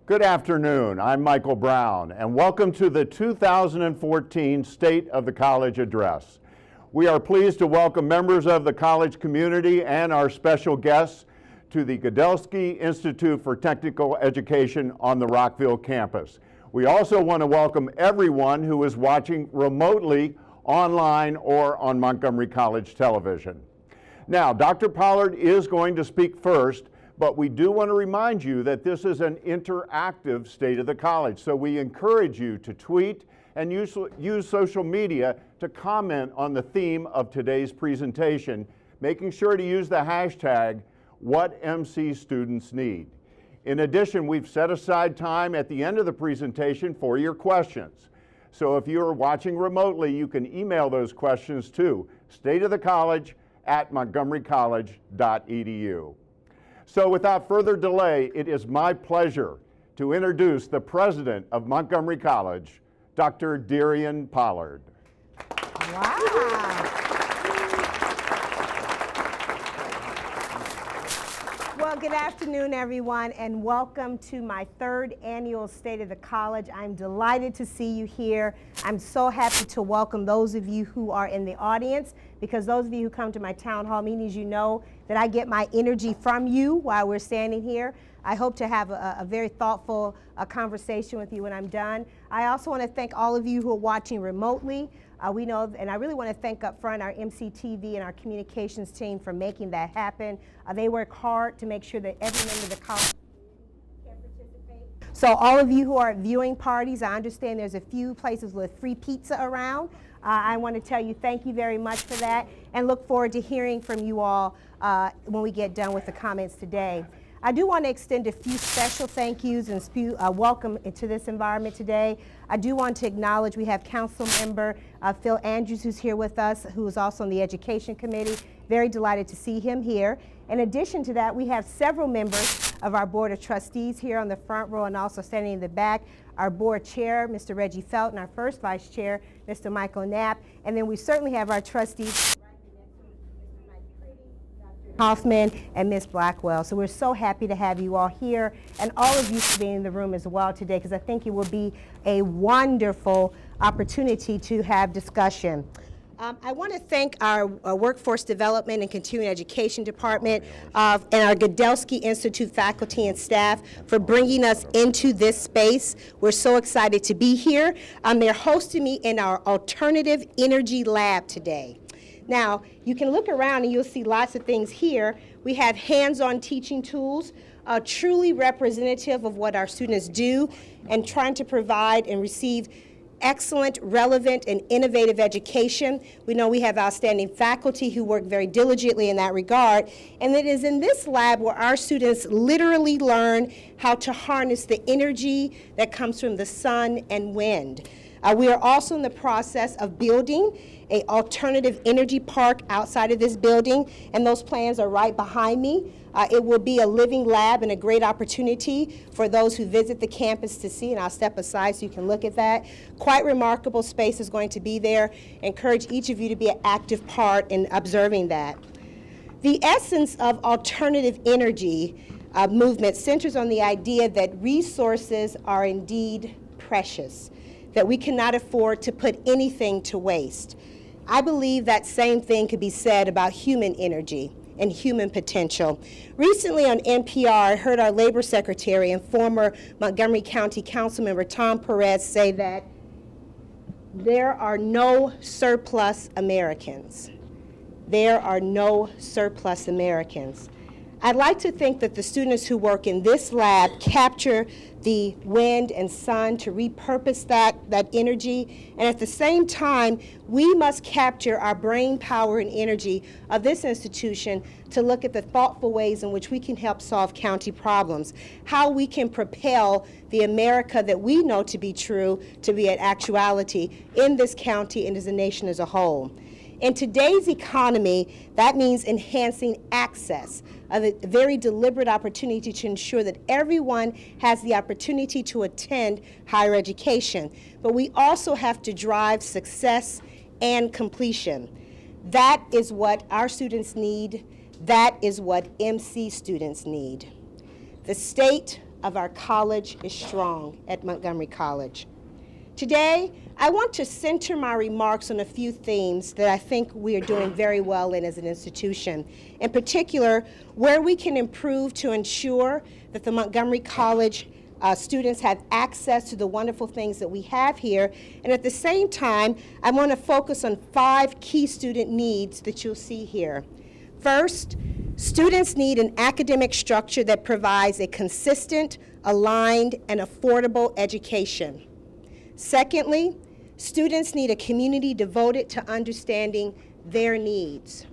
Good afternoon. I'm Michael Brown, and welcome to the 2014 State of the College Address. We are pleased to welcome members of the college community and our special guests to the Gudelsky Institute for Technical Education on the Rockville campus. We also want to welcome everyone who is watching remotely, online, or on Montgomery College Television. Now, Dr. Pollard is going to speak first, but we do want to remind you that this is an interactive State of the College, so we encourage you to tweet and use social media to comment on the theme of today's presentation, making sure to use the hashtag #WhatMCStudentsNeed. In addition, we've set aside time at the end of the presentation for your questions. So if you're watching remotely, you can email those questions to stateofthecollege@montgomerycollege.edu. So without further delay, it is my pleasure to introduce the president of Montgomery College, Dr. DeRionne Pollard. Wow. Well, good afternoon, everyone, and welcome to my third annual State of the College. I'm delighted to see you here. I'm so happy to welcome those of you who are in the audience, because those of you who come to my town hall meetings, you know that I get my energy from you while we're standing here. I hope to have a very thoughtful conversation with you when I'm done. I also want to thank all of you who are watching remotely. We know, and I really want to thank up front our MCTV and our communications team for making that happen. They work hard to make sure that every member of the college can participate. So all of you who are at viewing parties, I understand there's a few places with free pizza around. I want to tell you thank you very much for that, and look forward to hearing from you all when we get done with the comments today. I do want to extend a few special thank yous and welcome into this environment today. I do want to acknowledge we have Council Member Phil Andrews, who's here with us, who is also on the Education Committee. Very delighted to see him here. In addition to that, we have several members of our Board of Trustees here on the front row and also standing in the back. Our Board Chair, Mr. Reggie Felton, our first Vice Chair, Mr. Michael Knapp, and then we certainly have our trustees, Hoffman and Ms. Blackwell. So we're so happy to have you all here, and all of you for being in the room as well today, because I think it will be a wonderful opportunity to have discussion. I want to thank our Workforce Development and Continuing Education Department and our Gudelsky Institute faculty and staff for bringing us into this space. We're so excited to be here. They're hosting me in our Alternative Energy Lab today. Now, you can look around and you'll see lots of things here. We have hands-on teaching tools, truly representative of what our students do, and trying to provide and receive excellent, relevant, and innovative education. We know we have outstanding faculty who work very diligently in that regard, and it is in this lab where our students literally learn how to harness the energy that comes from the sun and wind. We are also in the process of building an alternative energy park outside of this building, and those plans are right behind me. It will be a living lab and a great opportunity for those who visit the campus to see, and I'll step aside so you can look at that. Quite remarkable space is going to be there. Encourage each of you to be an active part in observing that. The essence of alternative energy movement centers on the idea that resources are indeed precious, that we cannot afford to put anything to waste. I believe that same thing could be said about human energy and human potential. Recently on NPR, I heard our Labor Secretary and former Montgomery County Councilmember Tom Perez say that there are no surplus Americans. There are no surplus Americans. I'd like to think that the students who work in this lab capture the wind and sun to repurpose that energy, and at the same time, we must capture our brain power and energy of this institution to look at the thoughtful ways in which we can help solve county problems, how we can propel the America that we know to be true to be an actuality in this county and as a nation as a whole. In today's economy, that means enhancing access, a very deliberate opportunity to ensure that everyone has the opportunity to attend higher education. But we also have to drive success and completion. That is what our students need. That is what MC students need. The state of our college is strong at Montgomery College. Today, I want to center my remarks on a few themes that I think we are doing very well in as an institution. In particular, where we can improve to ensure that the Montgomery College students have access to the wonderful things that we have here. And at the same time, I want to focus on 5 key student needs that you'll see here. First, students need an academic structure that provides a consistent, aligned, and affordable education. Secondly, students need a community devoted to understanding their needs.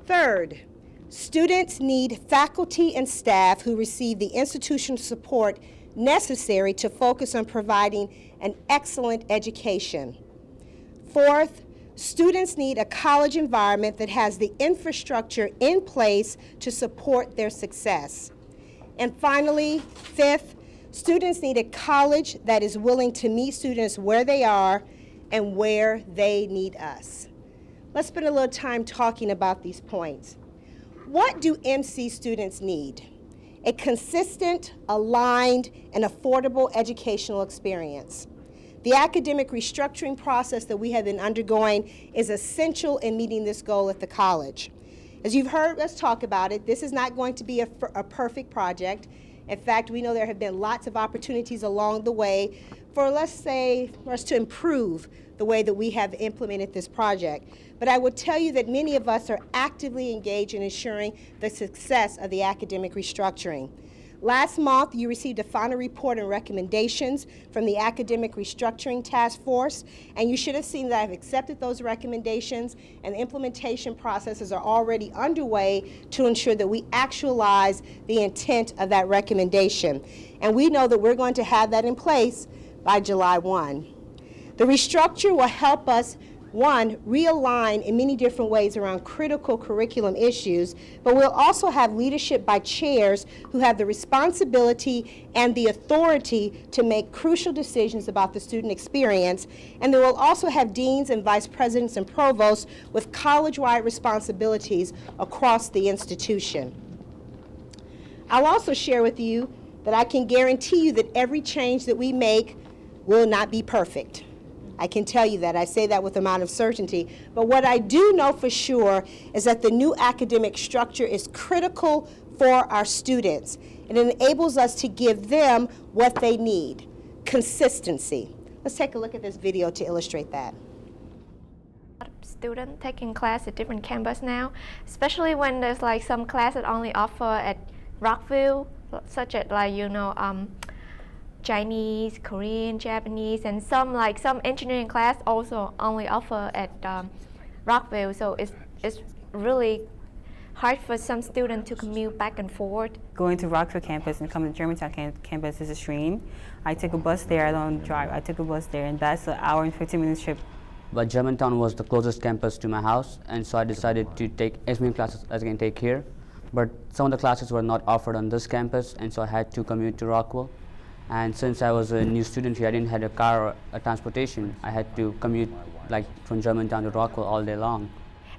Third, students need faculty and staff who receive the institutional support necessary to focus on providing an excellent education. Fourth, students need a college environment that has the infrastructure in place to support their success. And finally, fifth, students need a college that is willing to meet students where they are and where they need us. Let's spend a little time talking about these points. What do MC students need? A consistent, aligned, and affordable educational experience. The academic restructuring process that we have been undergoing is essential in meeting this goal at the college. As you've heard us talk about it, this is not going to be a perfect project. In fact, we know there have been lots of opportunities along the way for, let's say, for us to improve the way that we have implemented this project. But I would tell you that many of us are actively engaged in ensuring the success of the academic restructuring. Last month, you received a final report and recommendations from the Academic Restructuring Task Force, and you should have seen that I've accepted those recommendations, and the implementation processes are already underway to ensure that we actualize the intent of that recommendation. And we know that we're going to have that in place by July 1. The restructure will help us, one, realign in many different ways around critical curriculum issues, but we'll also have leadership by chairs who have the responsibility and the authority to make crucial decisions about the student experience, and they will also have deans and vice presidents and provosts with college-wide responsibilities across the institution. I'll also share with you that I can guarantee you that every change that we make will not be perfect. I can tell you that. I say that with a amount of certainty. But what I do know for sure is that the new academic structure is critical for our students. It enables us to give them what they need, consistency. Let's take a look at this video to illustrate that. Students taking class at different campus now, especially when there's like some class that only offer at Rockville, such as Chinese, Korean, Japanese, and some engineering class also only offer at Rockville. So it's really hard for some students to commute back and forth. Going to Rockville campus and coming to Germantown campus is a stream. I took a bus there. I don't drive. I took a bus there, and that's an hour and 15-minute trip. But Germantown was the closest campus to my house, and so I decided to take as many classes as I can take here. But some of the classes were not offered on this campus, and so I had to commute to Rockville. And since I was a new student here, I didn't have a car or a transportation. I had to commute from Germantown to Rockville all day long.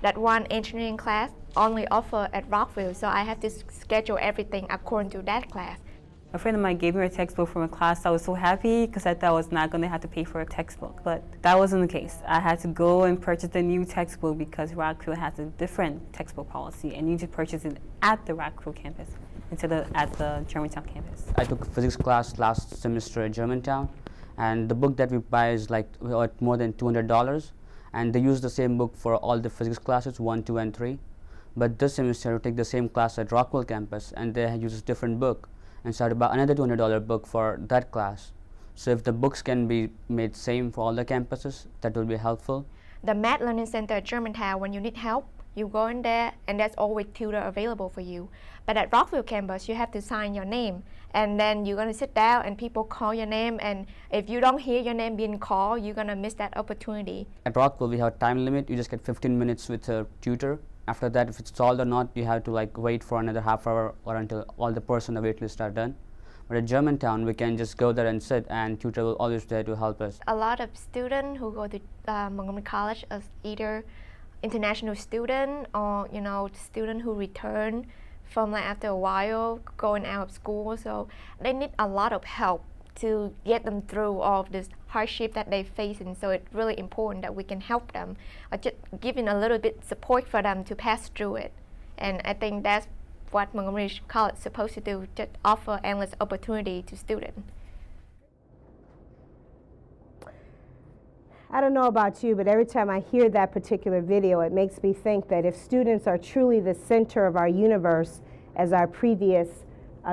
That one engineering class only offer at Rockville, so I have to schedule everything according to that class. A friend of mine gave me a textbook from a class. I was so happy because I thought I was not going to have to pay for a textbook, but that wasn't the case. I had to go and purchase a new textbook because Rockville has a different textbook policy, and you need to purchase it at the Rockville campus instead of at the Germantown campus. I took a physics class last semester at Germantown, and the book that we buy is more than $200, and they use the same book for all the physics classes, 1, 2, and 3. But this semester, I take the same class at Rockville campus, and they use a different book. And so I had to buy another $200 book for that class. So if the books can be made same for all the campuses, that will be helpful. The Math Learning Center at Germantown, when you need help, you go in there and there's always tutor available for you. But at Rockville campus, you have to sign your name. And then you're going to sit down and people call your name. And if you don't hear your name being called, you're going to miss that opportunity. At Rockville, we have a time limit. You just get 15 minutes with a tutor. After that, if it's solved or not, you have to wait for another half hour or until all the person on the wait list are done. But at Germantown, we can just go there and sit, and tutor will always be there to help us. A lot of students who go to Montgomery College as either international student or student who return from like after a while going out of school, so they need a lot of help to get them through all of this hardship that they're facing. So it's really important that we can help them, or just giving a little bit support for them to pass through it. And I think that's what Montgomery College is supposed to do, just offer endless opportunity to students. I don't know about you, but every time I hear that particular video, it makes me think that if students are truly the center of our universe, as our previous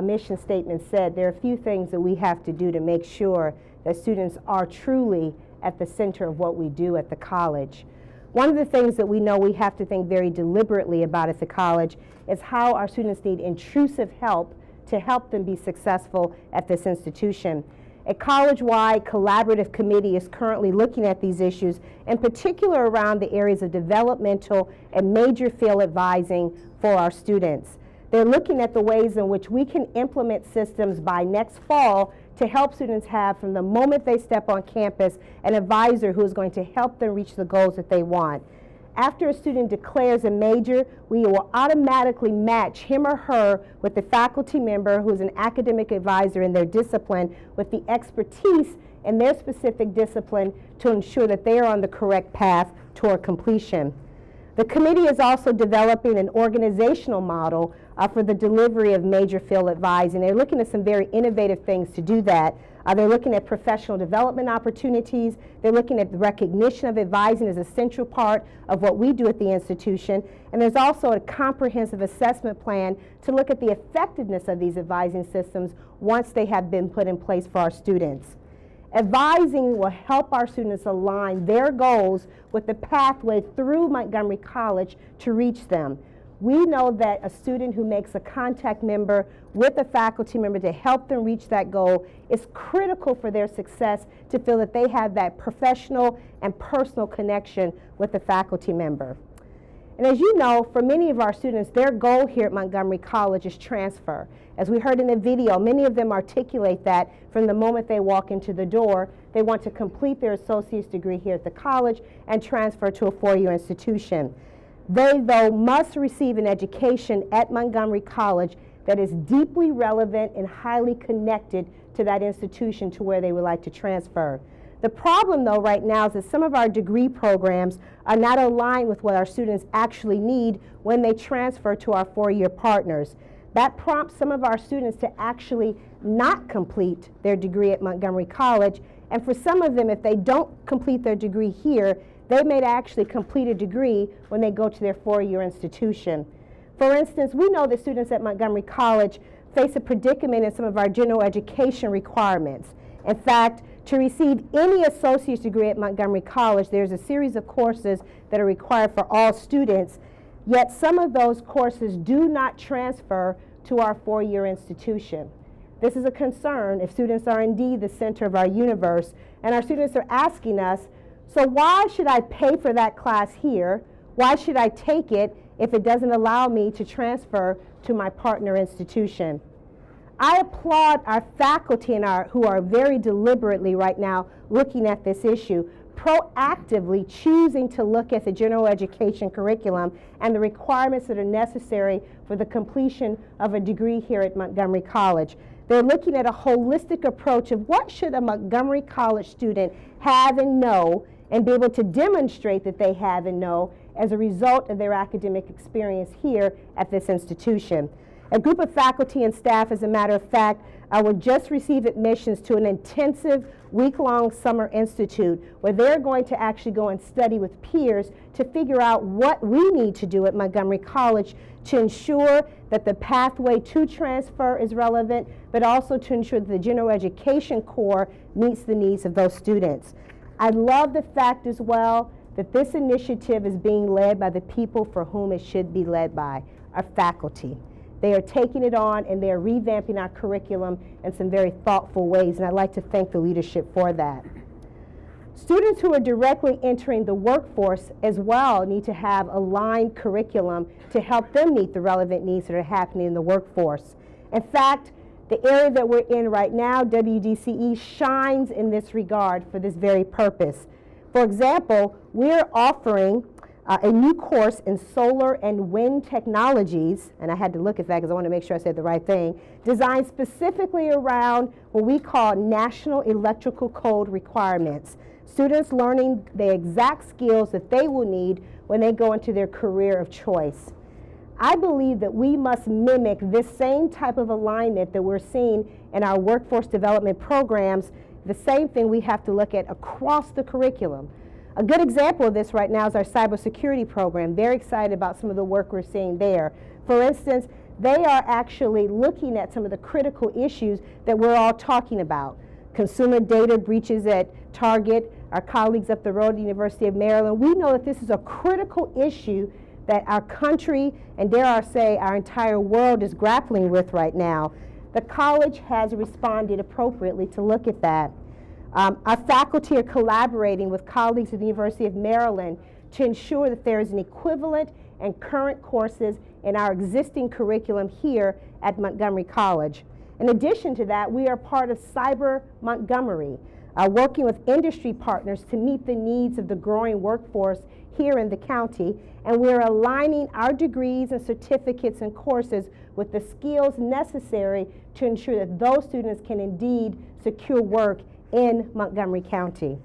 mission statement said, there are a few things that we have to do to make sure that students are truly at the center of what we do at the college. One of the things that we know we have to think very deliberately about at the college is how our students need intrusive help to help them be successful at this institution. A college-wide collaborative committee is currently looking at these issues, in particular around the areas of developmental and major field advising for our students. They're looking at the ways in which we can implement systems by next fall to help students have, from the moment they step on campus, an advisor who is going to help them reach the goals that they want. After a student declares a major, we will automatically match him or her with the faculty member who is an academic advisor in their discipline with the expertise in their specific discipline to ensure that they are on the correct path toward completion. The committee is also developing an organizational model for the delivery of major field advising. They're looking at some very innovative things to do that. They're looking at professional development opportunities. They're looking at the recognition of advising as a central part of what we do at the institution. And there's also a comprehensive assessment plan to look at the effectiveness of these advising systems once they have been put in place for our students. Advising will help our students align their goals with the pathway through Montgomery College to reach them. We know that a student who makes a contact member with a faculty member to help them reach that goal is critical for their success, to feel that they have that professional and personal connection with the faculty member. And as you know, for many of our students, their goal here at Montgomery College is transfer. As we heard in the video, many of them articulate that from the moment they walk into the door. They want to complete their associate's degree here at the college and transfer to a four-year institution. They, though, must receive an education at Montgomery College that is deeply relevant and highly connected to that institution to where they would like to transfer. The problem, though, right now is that some of our degree programs are not aligned with what our students actually need when they transfer to our four-year partners. That prompts some of our students to actually not complete their degree at Montgomery College, and for some of them, if they don't complete their degree here, they may actually complete a degree when they go to their four-year institution. For instance, we know that students at Montgomery College face a predicament in some of our general education requirements. In fact, to receive any associate's degree at Montgomery College, there's a series of courses that are required for all students, yet some of those courses do not transfer to our four-year institution. This is a concern if students are indeed the center of our universe, and our students are asking us, so why should I pay for that class here? Why should I take it if it doesn't allow me to transfer to my partner institution? I applaud our faculty and who are very deliberately right now looking at this issue, proactively choosing to look at the general education curriculum and the requirements that are necessary for the completion of a degree here at Montgomery College. They're looking at a holistic approach of what should a Montgomery College student have and know and be able to demonstrate that they have and know as a result of their academic experience here at this institution. A group of faculty and staff, as a matter of fact, will just receive admissions to an intensive week-long summer institute where they're going to actually go and study with peers to figure out what we need to do at Montgomery College to ensure that the pathway to transfer is relevant, but also to ensure that the general education core meets the needs of those students. I love the fact as well that this initiative is being led by the people for whom it should be led by, our faculty. They are taking it on and they are revamping our curriculum in some very thoughtful ways, and I'd like to thank the leadership for that. Students who are directly entering the workforce as well need to have aligned curriculum to help them meet the relevant needs that are happening in the workforce. In fact, the area that we're in right now, WDCE, shines in this regard for this very purpose. For example, we're offering a new course in solar and wind technologies, and I had to look at that because I want to make sure I said the right thing, designed specifically around what we call National Electrical Code requirements. Students learning the exact skills that they will need when they go into their career of choice. I believe that we must mimic this same type of alignment that we're seeing in our workforce development programs, the same thing we have to look at across the curriculum. A good example of this right now is our cybersecurity program. Very excited about some of the work we're seeing there. For instance, they are actually looking at some of the critical issues that we're all talking about. Consumer data breaches at Target, our colleagues up the road at the University of Maryland. We know that this is a critical issue that our country, and dare I say, our entire world is grappling with right now. The college has responded appropriately to look at that. Our faculty are collaborating with colleagues at the University of Maryland to ensure that there is an equivalent and current courses in our existing curriculum here at Montgomery College. In addition to that, we are part of Cyber Montgomery, working with industry partners to meet the needs of the growing workforce here in the county, and we're aligning our degrees and certificates and courses with the skills necessary to ensure that those students can indeed secure work in Montgomery County.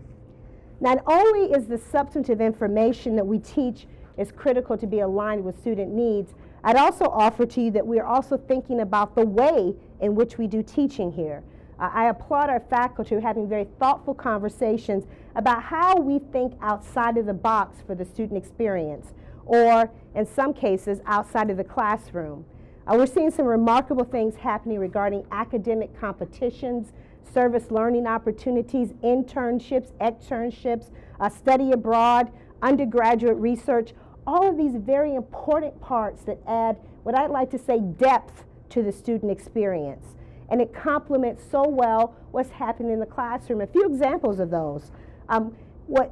Not only is the substantive information that we teach is critical to be aligned with student needs, I'd also offer to you that we're also thinking about the way in which we do teaching here. I applaud our faculty for having very thoughtful conversations about how we think outside of the box for the student experience, or in some cases, outside of the classroom. We're seeing some remarkable things happening regarding academic competitions, service learning opportunities, internships, externships, study abroad, undergraduate research, all of these very important parts that add what I'd like to say depth to the student experience. And it complements so well what's happening in the classroom. A few examples of those.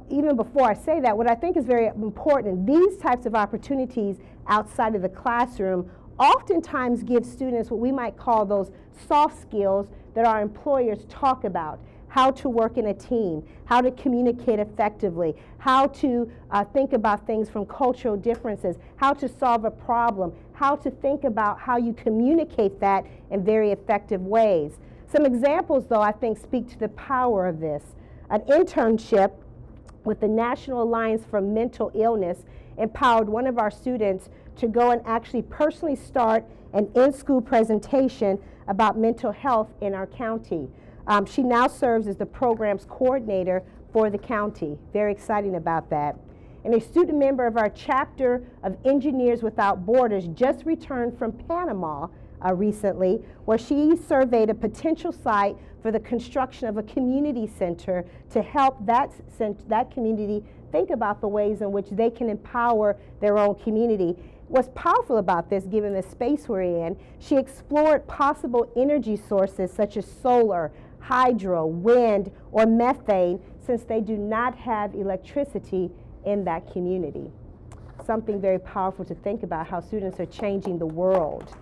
Even before I say that, what I think is very important, these types of opportunities outside of the classroom oftentimes give students what we might call those soft skills that our employers talk about. How to work in a team, how to communicate effectively, how to think about things from cultural differences, how to solve a problem, how to think about how you communicate that in very effective ways. Some examples, though, I think speak to the power of this. An internship with the National Alliance for Mental Illness empowered one of our students to go and actually personally start an in-school presentation about mental health in our county. She now serves as the program's coordinator for the county. Very exciting about that. And a student member of our chapter of Engineers Without Borders just returned from Panama recently, where she surveyed a potential site for the construction of a community center to help that community think about the ways in which they can empower their own community. What's powerful about this, given the space we're in, she explored possible energy sources such as solar, hydro, wind, or methane, since they do not have electricity in that community. Something very powerful to think about, how students are changing the world.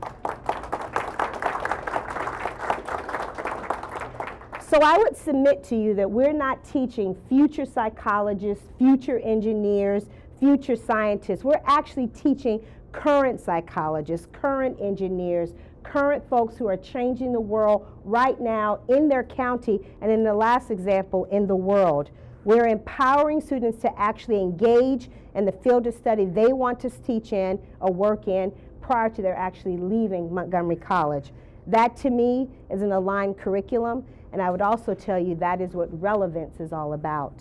So I would submit to you that we're not teaching future psychologists, future engineers, future scientists. We're actually teaching current psychologists, current engineers, current folks who are changing the world right now in their county, and in the last example, in the world. We're empowering students to actually engage in the field of study they want to teach in or work in prior to their actually leaving Montgomery College. That, to me, is an aligned curriculum, and I would also tell you that is what relevance is all about.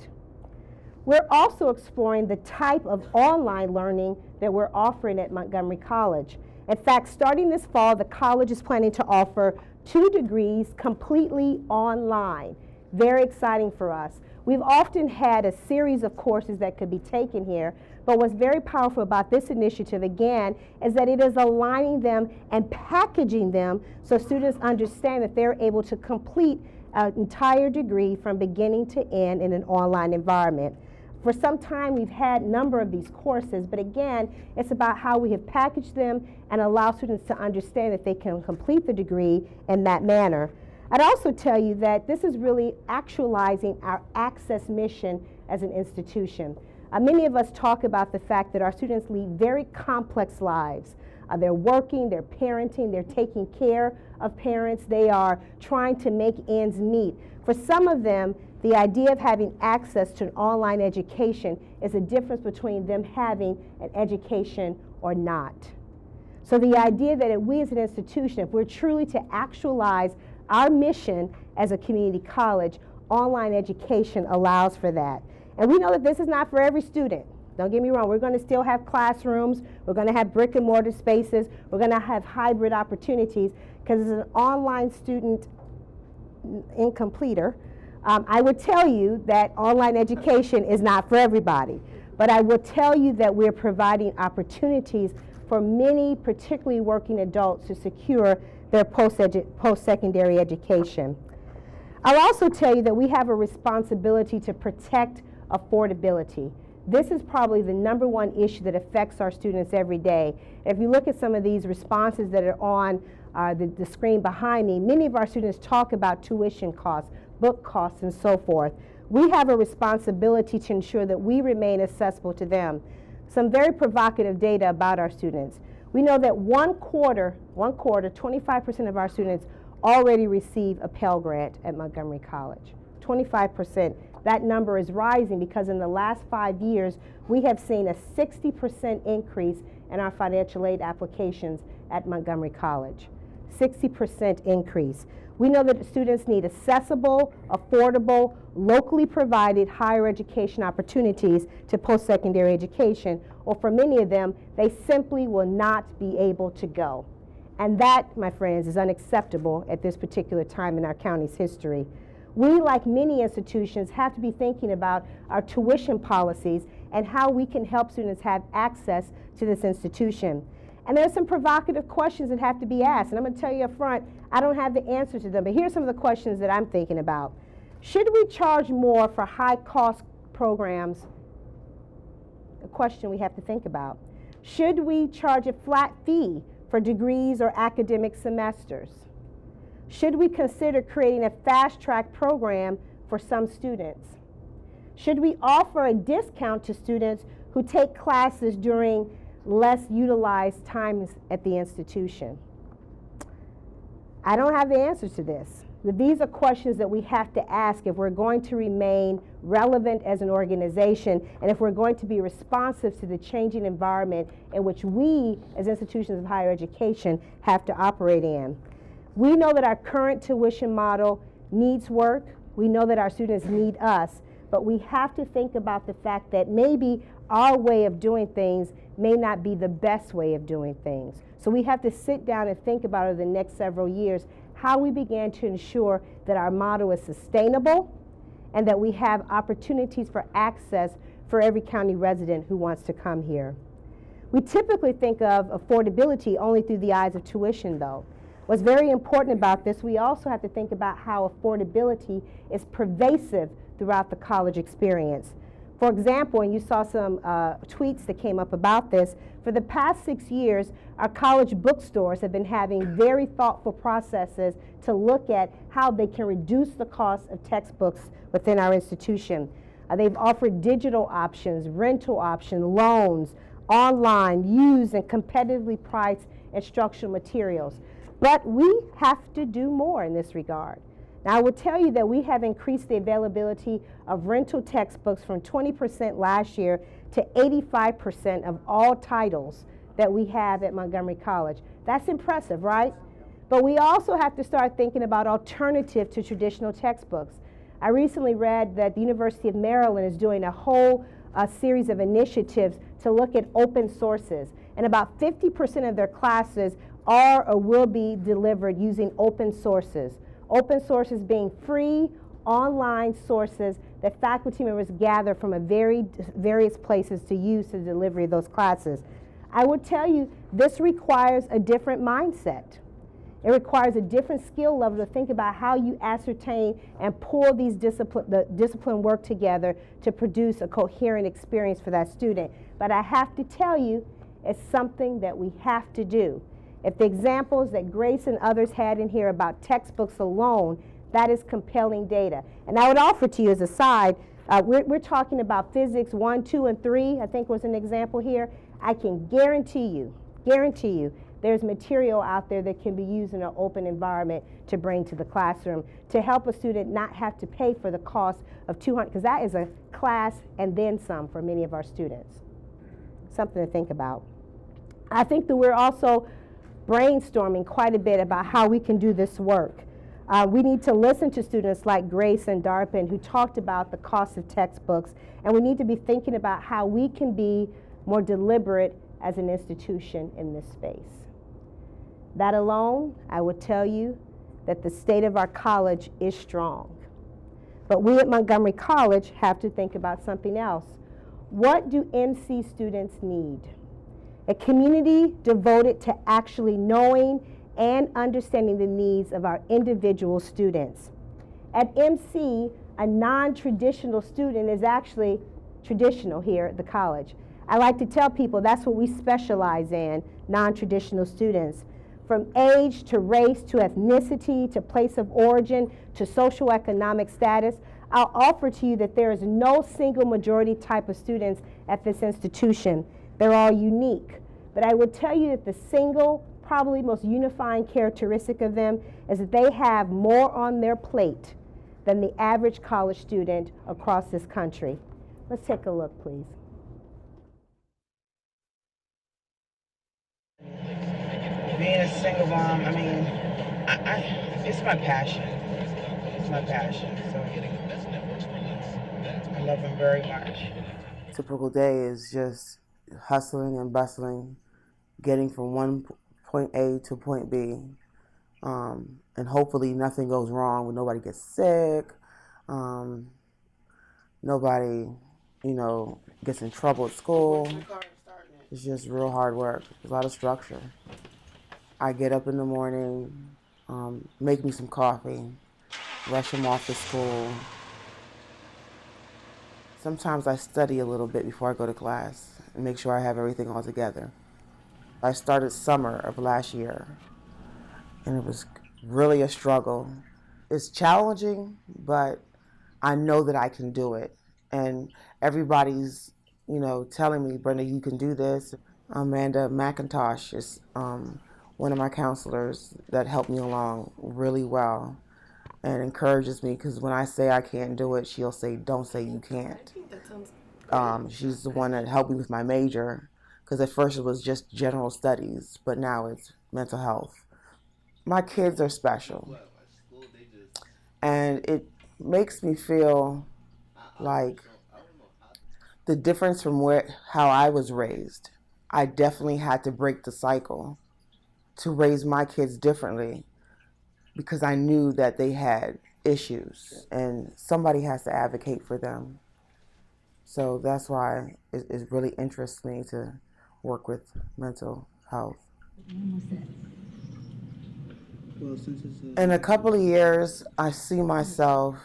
We're also exploring the type of online learning that we're offering at Montgomery College. In fact, starting this fall, the college is planning to offer 2 degrees completely online. Very exciting for us. We've often had a series of courses that could be taken here, but what's very powerful about this initiative, again, is that it is aligning them and packaging them so students understand that they're able to complete an entire degree from beginning to end in an online environment. For some time, we've had a number of these courses, but again, it's about how we have packaged them and allow students to understand that they can complete the degree in that manner. I'd also tell you that this is really actualizing our access mission as an institution. Many of us talk about the fact that our students lead very complex lives. They're working, they're parenting, they're taking care of parents, they are trying to make ends meet. For some of them, the idea of having access to an online education is a difference between them having an education or not. So the idea that we as an institution, if we're truly to actualize our mission as a community college, online education allows for that. And we know that this is not for every student. Don't get me wrong, we're going to still have classrooms, we're going to have brick and mortar spaces, we're going to have hybrid opportunities, because as an online student incompleter, I would tell you that online education is not for everybody. But I will tell you that we're providing opportunities for many, particularly working adults, to secure their post-secondary education. I'll also tell you that we have a responsibility to protect affordability. This is probably the #1 issue that affects our students every day. If you look at some of these responses that are on the screen behind me, many of our students talk about tuition costs, book costs, and so forth. We have a responsibility to ensure that we remain accessible to them. Some very provocative data about our students. We know that one quarter, 25% of our students already receive a Pell Grant at Montgomery College. 25%. That number is rising because in the last 5 years, we have seen a 60% increase in our financial aid applications at Montgomery College. 60% increase. We know that students need accessible, affordable, locally provided higher education opportunities to post-secondary education, or for many of them, they simply will not be able to go. And that, my friends, is unacceptable at this particular time in our county's history. We, like many institutions, have to be thinking about our tuition policies and how we can help students have access to this institution. And there are some provocative questions that have to be asked. And I'm going to tell you up front, I don't have the answer to them, but here's some of the questions that I'm thinking about. Should we charge more for high-cost programs? A question we have to think about. Should we charge a flat fee for degrees or academic semesters? Should we consider creating a fast-track program for some students? Should we offer a discount to students who take classes during less utilized times at the institution? I don't have the answers to this. But these are questions that we have to ask if we're going to remain relevant as an organization and if we're going to be responsive to the changing environment in which we, as institutions of higher education, have to operate in. We know that our current tuition model needs work. We know that our students need us, but we have to think about the fact that maybe our way of doing things may not be the best way of doing things. So we have to sit down and think about over the next several years how we begin to ensure that our model is sustainable and that we have opportunities for access for every county resident who wants to come here. We typically think of affordability only through the eyes of tuition, though. What's very important about this, we also have to think about how affordability is pervasive throughout the college experience. For example, and you saw some tweets that came up about this, for the past 6 years, our college bookstores have been having very thoughtful processes to look at how they can reduce the cost of textbooks within our institution. They've offered digital options, rental options, loans, online, used and competitively priced instructional materials. But we have to do more in this regard. Now, I will tell you that we have increased the availability of rental textbooks from 20% last year to 85% of all titles that we have at Montgomery College. That's impressive, right? But we also have to start thinking about alternative to traditional textbooks. I recently read that the University of Maryland is doing a whole series of initiatives to look at open sources, and about 50% of their classes are or will be delivered using open sources. Open sources being free, online sources that faculty members gather from various places to use to deliver those classes. I would tell you, this requires a different mindset. It requires a different skill level to think about how you ascertain and pull these discipline work together to produce a coherent experience for that student. But I have to tell you, it's something that we have to do. If the examples that Grace and others had in here about textbooks alone, that is compelling data. And I would offer to you as a side, We're talking about physics 1, 2, and 3, I think was an example here. I can guarantee you, there's material out there that can be used in an open environment to bring to the classroom to help a student not have to pay for the cost of 200, because that is a class and then some for many of our students. Something to think about. I think that we're also brainstorming quite a bit about how we can do this work. We need to listen to students like Grace and Darpan who talked about the cost of textbooks, and we need to be thinking about how we can be more deliberate as an institution in this space. That alone, I would tell you that the state of our college is strong. But we at Montgomery College have to think about something else. What do MC students need? A community devoted to actually knowing and understanding the needs of our individual students. At MC, a non-traditional student is actually traditional here at the college. I like to tell people that's what we specialize in, non-traditional students. From age to race to ethnicity to place of origin to socioeconomic status, I'll offer to you that there is no single majority type of students at this institution. They're all unique. But I would tell you that the single, probably most unifying characteristic of them is that they have more on their plate than the average college student across this country. Let's take a look, please. Being a single mom, I mean, it's my passion. It's my passion. So I love him very much. Typical day is just hustling and bustling, getting from one point A to point B, and hopefully nothing goes wrong when nobody gets sick, nobody, gets in trouble at school. It's just real hard work, a lot of structure. I get up in the morning, make me some coffee, rush him off to school. Sometimes I study a little bit before I go to class and make sure I have everything all together. I started summer of last year, and it was really a struggle. It's challenging, but I know that I can do it. And everybody's, telling me, Brenda, you can do this. Amanda McIntosh is one of my counselors that helped me along really well and encourages me, because when I say I can't do it, she'll say, don't say you can't. She's the one that helped me with my major, because at first it was just general studies, but now it's mental health. My kids are special, and it makes me feel like the difference from how I was raised. I definitely had to break the cycle to raise my kids differently, because I knew that they had issues and somebody has to advocate for them. So that's why it really interests me to work with mental health. In a couple of years, I see myself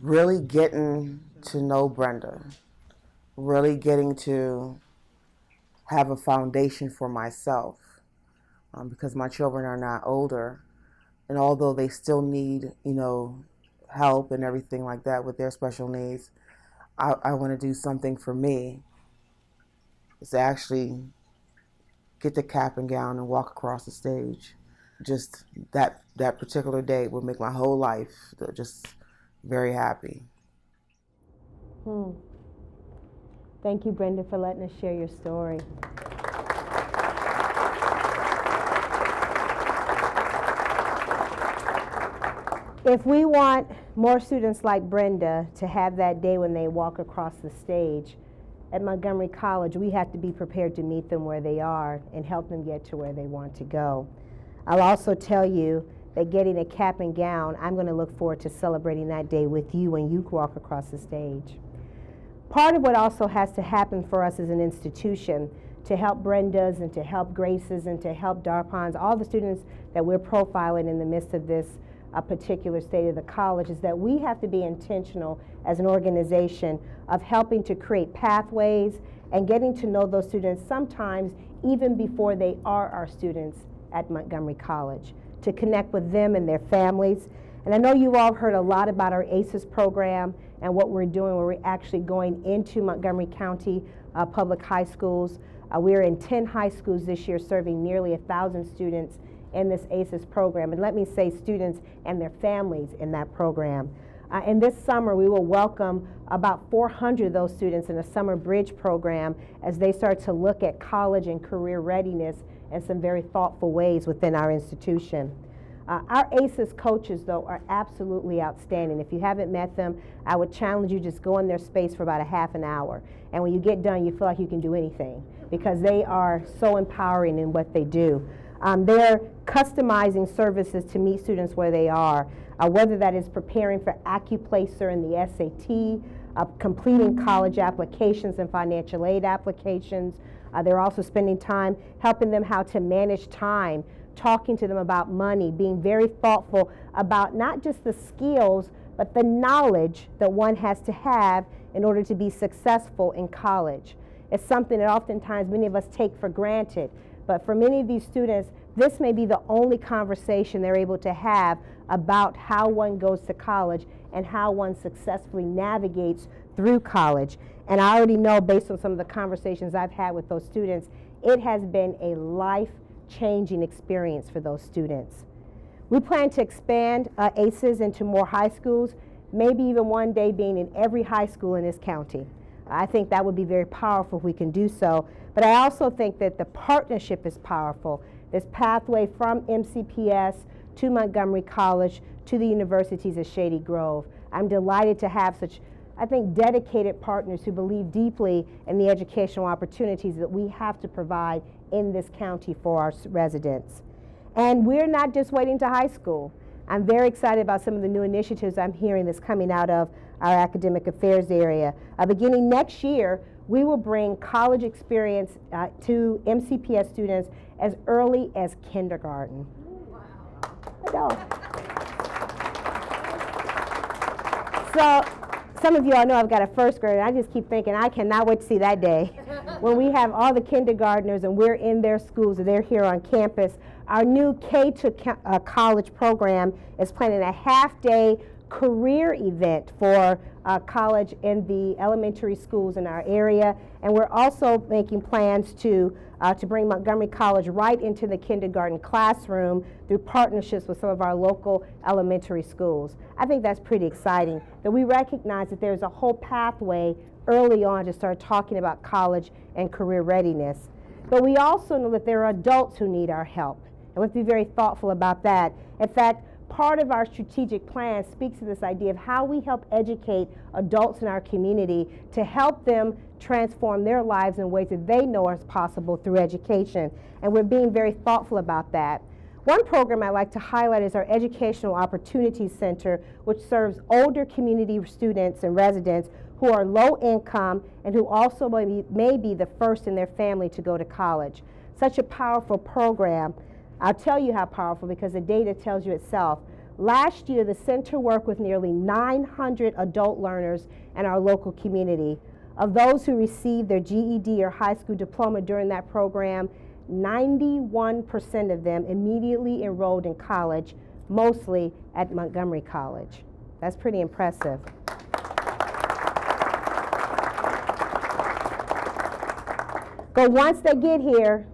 really getting to know Brenda, really getting to have a foundation for myself, because my children are not older. And although they still need, help and everything like that with their special needs, I want to do something for me. Is to actually get the cap and gown and walk across the stage. Just that particular day would make my whole life just very happy. Thank you, Brenda, for letting us share your story. If we want more students like Brenda to have that day when they walk across the stage, at Montgomery College, we have to be prepared to meet them where they are and help them get to where they want to go. I'll also tell you that getting a cap and gown, I'm going to look forward to celebrating that day with you when you walk across the stage. Part of what also has to happen for us as an institution to help Brenda's and to help Grace's and to help Darpan's, all the students that we're profiling in the midst of this a particular state of the college, is that we have to be intentional as an organization of helping to create pathways and getting to know those students sometimes even before they are our students at Montgomery College, to connect with them and their families, And I know you all have heard a lot about our ACES program and what we're doing, where we're actually going into Montgomery County public high schools. We're in 10 high schools this year, serving nearly 1,000 students in this ACES program. And let me say students and their families in that program. And this summer, we will welcome about 400 of those students in a summer bridge program as they start to look at college and career readiness in some very thoughtful ways within our institution. Our ACES coaches, though, are absolutely outstanding. If you haven't met them, I would challenge you just go in their space for about a half an hour. And when you get done, you feel like you can do anything because they are so empowering in what they do. They're customizing services to meet students where they are, whether that is preparing for AccuPlacer and the SAT, completing college applications and financial aid applications. They're also spending time helping them how to manage time, talking to them about money, being very thoughtful about not just the skills, but the knowledge that one has to have in order to be successful in college. It's something that oftentimes many of us take for granted, but for many of these students, this may be the only conversation they're able to have about how one goes to college and how one successfully navigates through college. And I already know, based on some of the conversations I've had with those students, it has been a life-changing experience for those students. We plan to expand ACES into more high schools, maybe even one day being in every high school in this county. I think that would be very powerful if we can do so. But I also think that the partnership is powerful. This pathway from MCPS to Montgomery College to the universities of Shady Grove. I'm delighted to have such, I think, dedicated partners who believe deeply in the educational opportunities that we have to provide in this county for our residents. And we're not just waiting to high school. I'm very excited about some of the new initiatives I'm hearing that's coming out of our academic affairs area. Beginning next year, we will bring college experience to MCPS students as early as kindergarten. I know. So some of you all know I've got a first grader, and I just keep thinking I cannot wait to see that day when we have all the kindergartners and we're in their schools and they're here on campus. Our new K to college program is planning a half-day career event for college in the elementary schools in our area, and we're also making plans to bring Montgomery College right into the kindergarten classroom through partnerships with some of our local elementary schools. I think that's pretty exciting, that we recognize that there's a whole pathway early on to start talking about college and career readiness. But we also know that there are adults who need our help, and we have to be very thoughtful about that. In fact, part of our strategic plan speaks to this idea of how we help educate adults in our community to help them transform their lives in ways that they know is possible through education. And we're being very thoughtful about that. One program I'd like to highlight is our Educational Opportunities Center, which serves older community students and residents who are low income and who also may be the first in their family to go to college. Such a powerful program. I'll tell you how powerful because the data tells you itself. Last year, the center worked with nearly 900 adult learners in our local community. Of those who received their GED or high school diploma during that program, 91% of them immediately enrolled in college, mostly at Montgomery College. That's pretty impressive. But once they get here,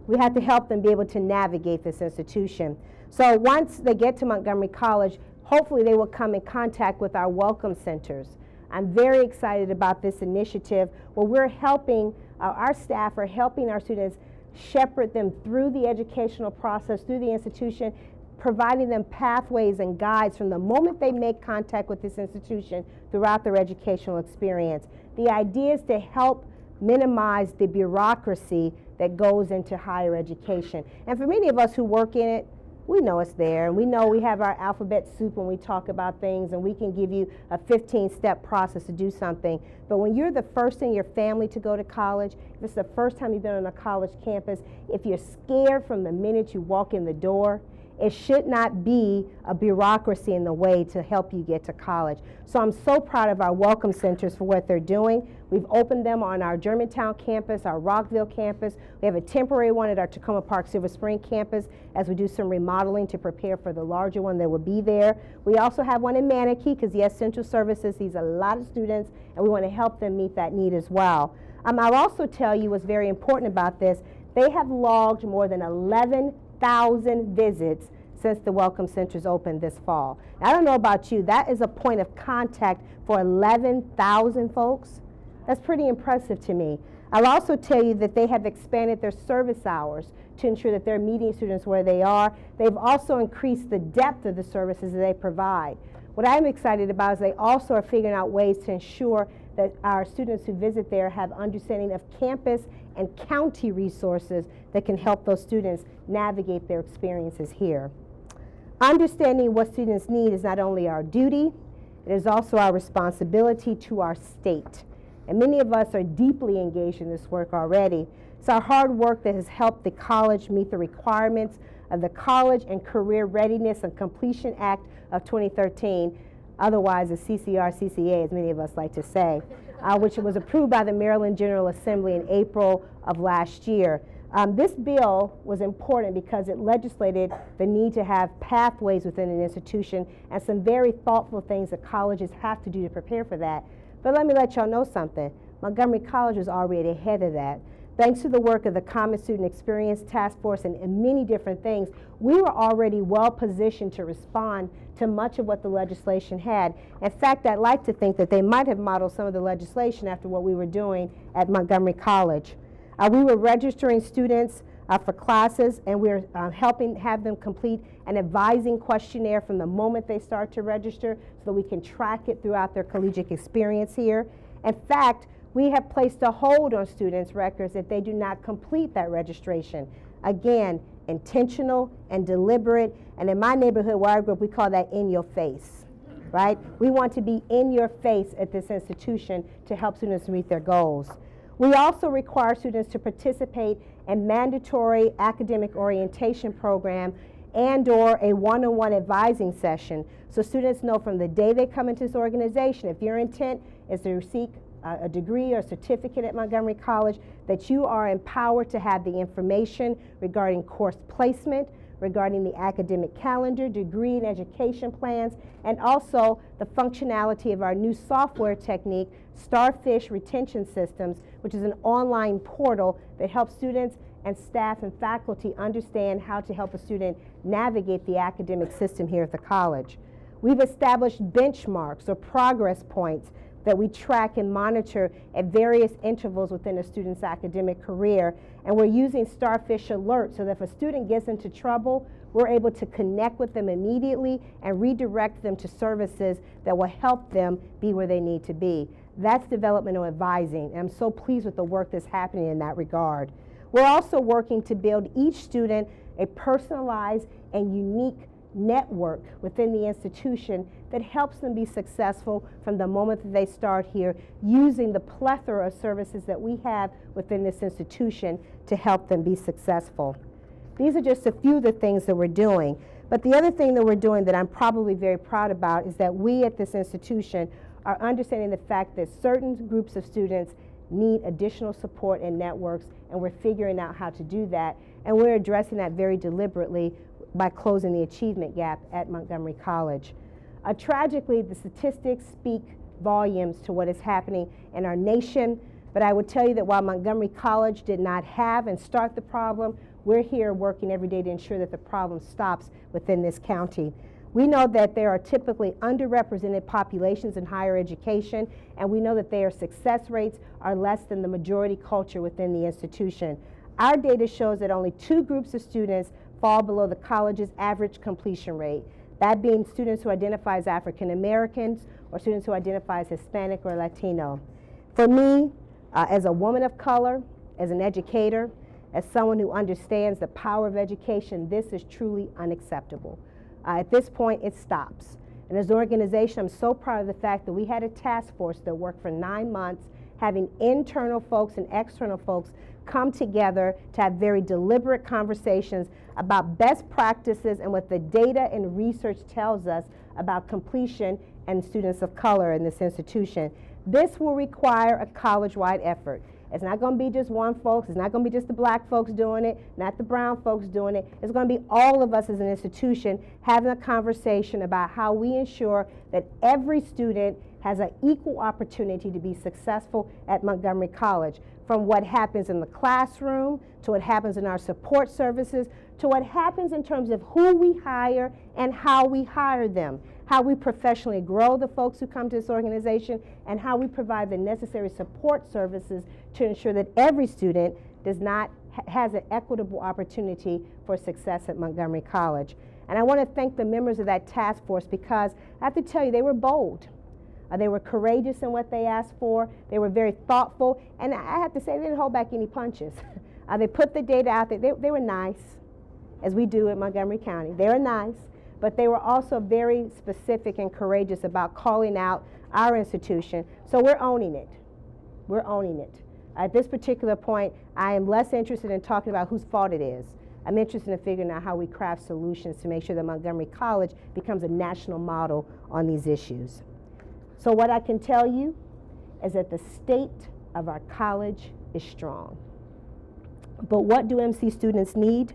we have to help them be able to navigate this institution. So once they get to Montgomery College, hopefully they will come in contact with our welcome centers. I'm very excited about this initiative where we're helping, our staff are helping our students shepherd them through the educational process, through the institution, providing them pathways and guides from the moment they make contact with this institution throughout their educational experience. The idea is to help minimize the bureaucracy that goes into higher education. And for many of us who work in it, we know it's there, and we know we have our alphabet soup when we talk about things, and we can give you a 15-step process to do something. But when you're the first in your family to go to college, if it's the first time you've been on a college campus, if you're scared from the minute you walk in the door, It should not be a bureaucracy in the way to help you get to college. So I'm so proud of our welcome centers for what they're doing. We've opened them on our Germantown campus, our Rockville campus. We have a temporary one at our Tacoma Park Silver Spring campus as we do some remodeling to prepare for the larger one that will be there. We also have one in Manatee because, yes, Central Services sees a lot of students and we want to help them meet that need as well. I'll also tell you what's very important about this. They have logged more than 11,000 visits since the Welcome Centers opened this fall. Now, I don't know about you, that is a point of contact for 11,000 folks. That's pretty impressive to me. I'll also tell you that they have expanded their service hours to ensure that they're meeting students where they are. They've also increased the depth of the services that they provide. What I'm excited about is they also are figuring out ways to ensure that our students who visit there have understanding of campus and county resources that can help those students navigate their experiences here. Understanding what students need is not only our duty, it is also our responsibility to our state. And many of us are deeply engaged in this work already. It's our hard work that has helped the college meet the requirements of the College and Career Readiness and Completion Act of 2013, otherwise the CCR-CCA, as many of us like to say, which was approved by the Maryland General Assembly in April of last year. This bill was important because it legislated the need to have pathways within an institution and some very thoughtful things that colleges have to do to prepare for that. But let me let y'all know something. Montgomery College was already ahead of that. Thanks to the work of the Common Student Experience Task Force and many different things, we were already well positioned to respond to much of what the legislation had. In fact, I'd like to think that they might have modeled some of the legislation after what we were doing at Montgomery College. We were registering students for classes, and we're helping have them complete an advising questionnaire from the moment they start to register so that we can track it throughout their collegiate experience here. In fact, we have placed a hold on students' records if they do not complete that registration. Again, intentional and deliberate, and in my neighborhood where I grew up, we call that in your face, right? We want to be in your face at this institution to help students meet their goals. We also require students to participate in mandatory academic orientation program and/or a one-on-one advising session, so students know from the day they come into this organization, if your intent is to seek a degree or certificate at Montgomery College, that you are empowered to have the information regarding course placement, regarding the academic calendar, degree and education plans, and also the functionality of our new software technique, Starfish Retention Systems, which is an online portal that helps students and staff and faculty understand how to help a student navigate the academic system here at the college. We've established benchmarks or progress points that we track and monitor at various intervals within a student's academic career, and we're using Starfish Alert so that if a student gets into trouble, we're able to connect with them immediately and redirect them to services that will help them be where they need to be. That's developmental advising, and I'm so pleased with the work that's happening in that regard. We're also working to build each student a personalized and unique network within the institution that helps them be successful from the moment that they start here, using the plethora of services that we have within this institution to help them be successful. These are just a few of the things that we're doing. But the other thing that we're doing that I'm probably very proud about is that we at this institution are understanding the fact that certain groups of students need additional support and networks, and we're figuring out how to do that. And we're addressing that very deliberately by closing the achievement gap at Montgomery College. Tragically, the statistics speak volumes to what is happening in our nation, but I would tell you that while Montgomery College did not have and start the problem, we're here working every day to ensure that the problem stops within this county. We know that there are typically underrepresented populations in higher education, and we know that their success rates are less than the majority culture within the institution. Our data shows that only 2 groups of students fall below the college's average completion rate, that being students who identify as African Americans or students who identify as Hispanic or Latino. For me, as a woman of color, as an educator, as someone who understands the power of education, this is truly unacceptable. At this point, it stops. And as an organization, I'm so proud of the fact that we had a task force that worked for 9 months, having internal folks and external folks come together to have very deliberate conversations about best practices and what the data and research tells us about completion and students of color in this institution. This will require a college-wide effort. It's not going to be just one folks. It's not going to be just the black folks doing it, not the brown folks doing it. It's going to be all of us as an institution having a conversation about how we ensure that every student has an equal opportunity to be successful at Montgomery College, from what happens in the classroom to what happens in our support services to what happens in terms of who we hire and how we hire them, how we professionally grow the folks who come to this organization, and how we provide the necessary support services to ensure that every student has an equitable opportunity for success at Montgomery College. And I want to thank the members of that task force, because I have to tell you, they were bold. They were courageous in what they asked for. They were very thoughtful. And I have to say, they didn't hold back any punches. They put the data out there. They were nice, as we do at Montgomery County. They were nice, but they were also very specific and courageous about calling out our institution. So we're owning it. We're owning it. At this particular point, I am less interested in talking about whose fault it is. I'm interested in figuring out how we craft solutions to make sure that Montgomery College becomes a national model on these issues. So what I can tell you is that the state of our college is strong. But what do MC students need?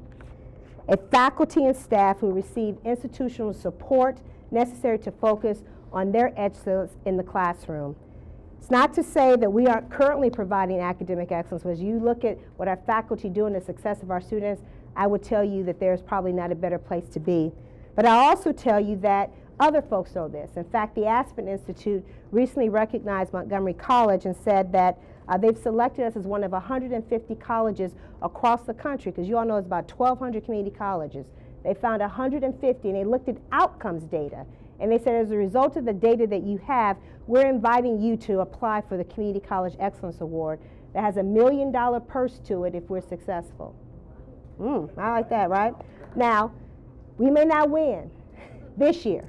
A faculty and staff who receive institutional support necessary to focus on their excellence in the classroom. It's not to say that we aren't currently providing academic excellence, but as you look at what our faculty do and the success of our students, I would tell you that there's probably not a better place to be. But I also tell you that other folks know this. In fact, the Aspen Institute recently recognized Montgomery College and said that they've selected us as one of 150 colleges across the country, because you all know it's about 1,200 community colleges. They found 150, and they looked at outcomes data. And they said, as a result of the data that you have, we're inviting you to apply for the Community College Excellence Award that has $1 million purse to it if we're successful. I like that, right? Now, we may not win this year,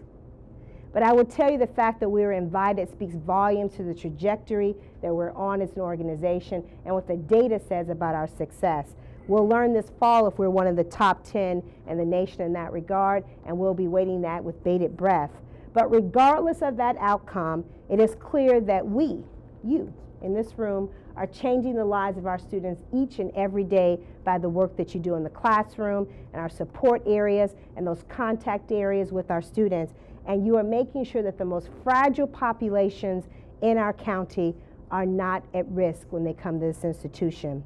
but I will tell you the fact that we were invited speaks volumes to the trajectory that we're on as an organization and what the data says about our success. We'll learn this fall if we're one of the top 10 in the nation in that regard, and we'll be waiting that with bated breath. But regardless of that outcome, it is clear that we, you in this room, are changing the lives of our students each and every day by the work that you do in the classroom and our support areas and those contact areas with our students. And you are making sure that the most fragile populations in our county are not at risk when they come to this institution.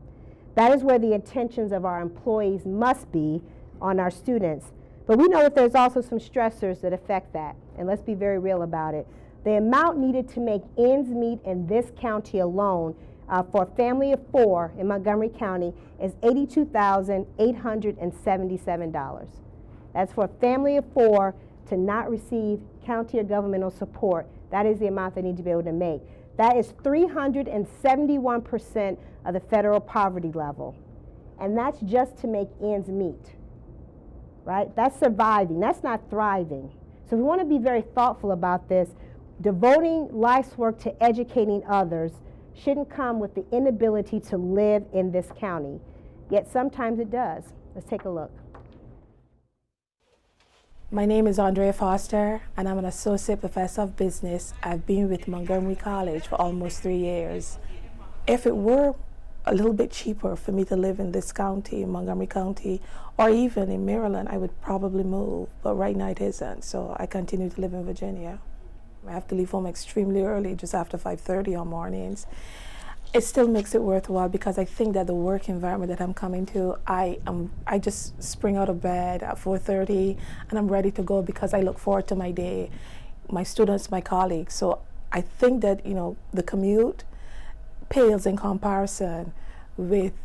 That is where the intentions of our employees must be on our students. But we know that there's also some stressors that affect that, and let's be very real about it. The amount needed to make ends meet in this county alone for a family of 4 in Montgomery County is $82,877. That's for a family of 4 to not receive county or governmental support. That is the amount they need to be able to make. That is 371% of the federal poverty level. And that's just to make ends meet, right? That's surviving, that's not thriving. So we want to be very thoughtful about this. Devoting life's work to educating others shouldn't come with the inability to live in this county. Yet sometimes it does. Let's take a look. My name is Andrea Foster, and I'm an associate professor of business. I've been with Montgomery College for almost 3 years. If it were a little bit cheaper for me to live in this county, in Montgomery County, or even in Maryland, I would probably move, but right now it isn't, so I continue to live in Virginia. I have to leave home extremely early, just after 5:30 on mornings. It still makes it worthwhile because I think that the work environment that I'm coming to, I just spring out of bed at 4:30 and I'm ready to go because I look forward to my day, my students, my colleagues. So I think that, you know, the commute pales in comparison with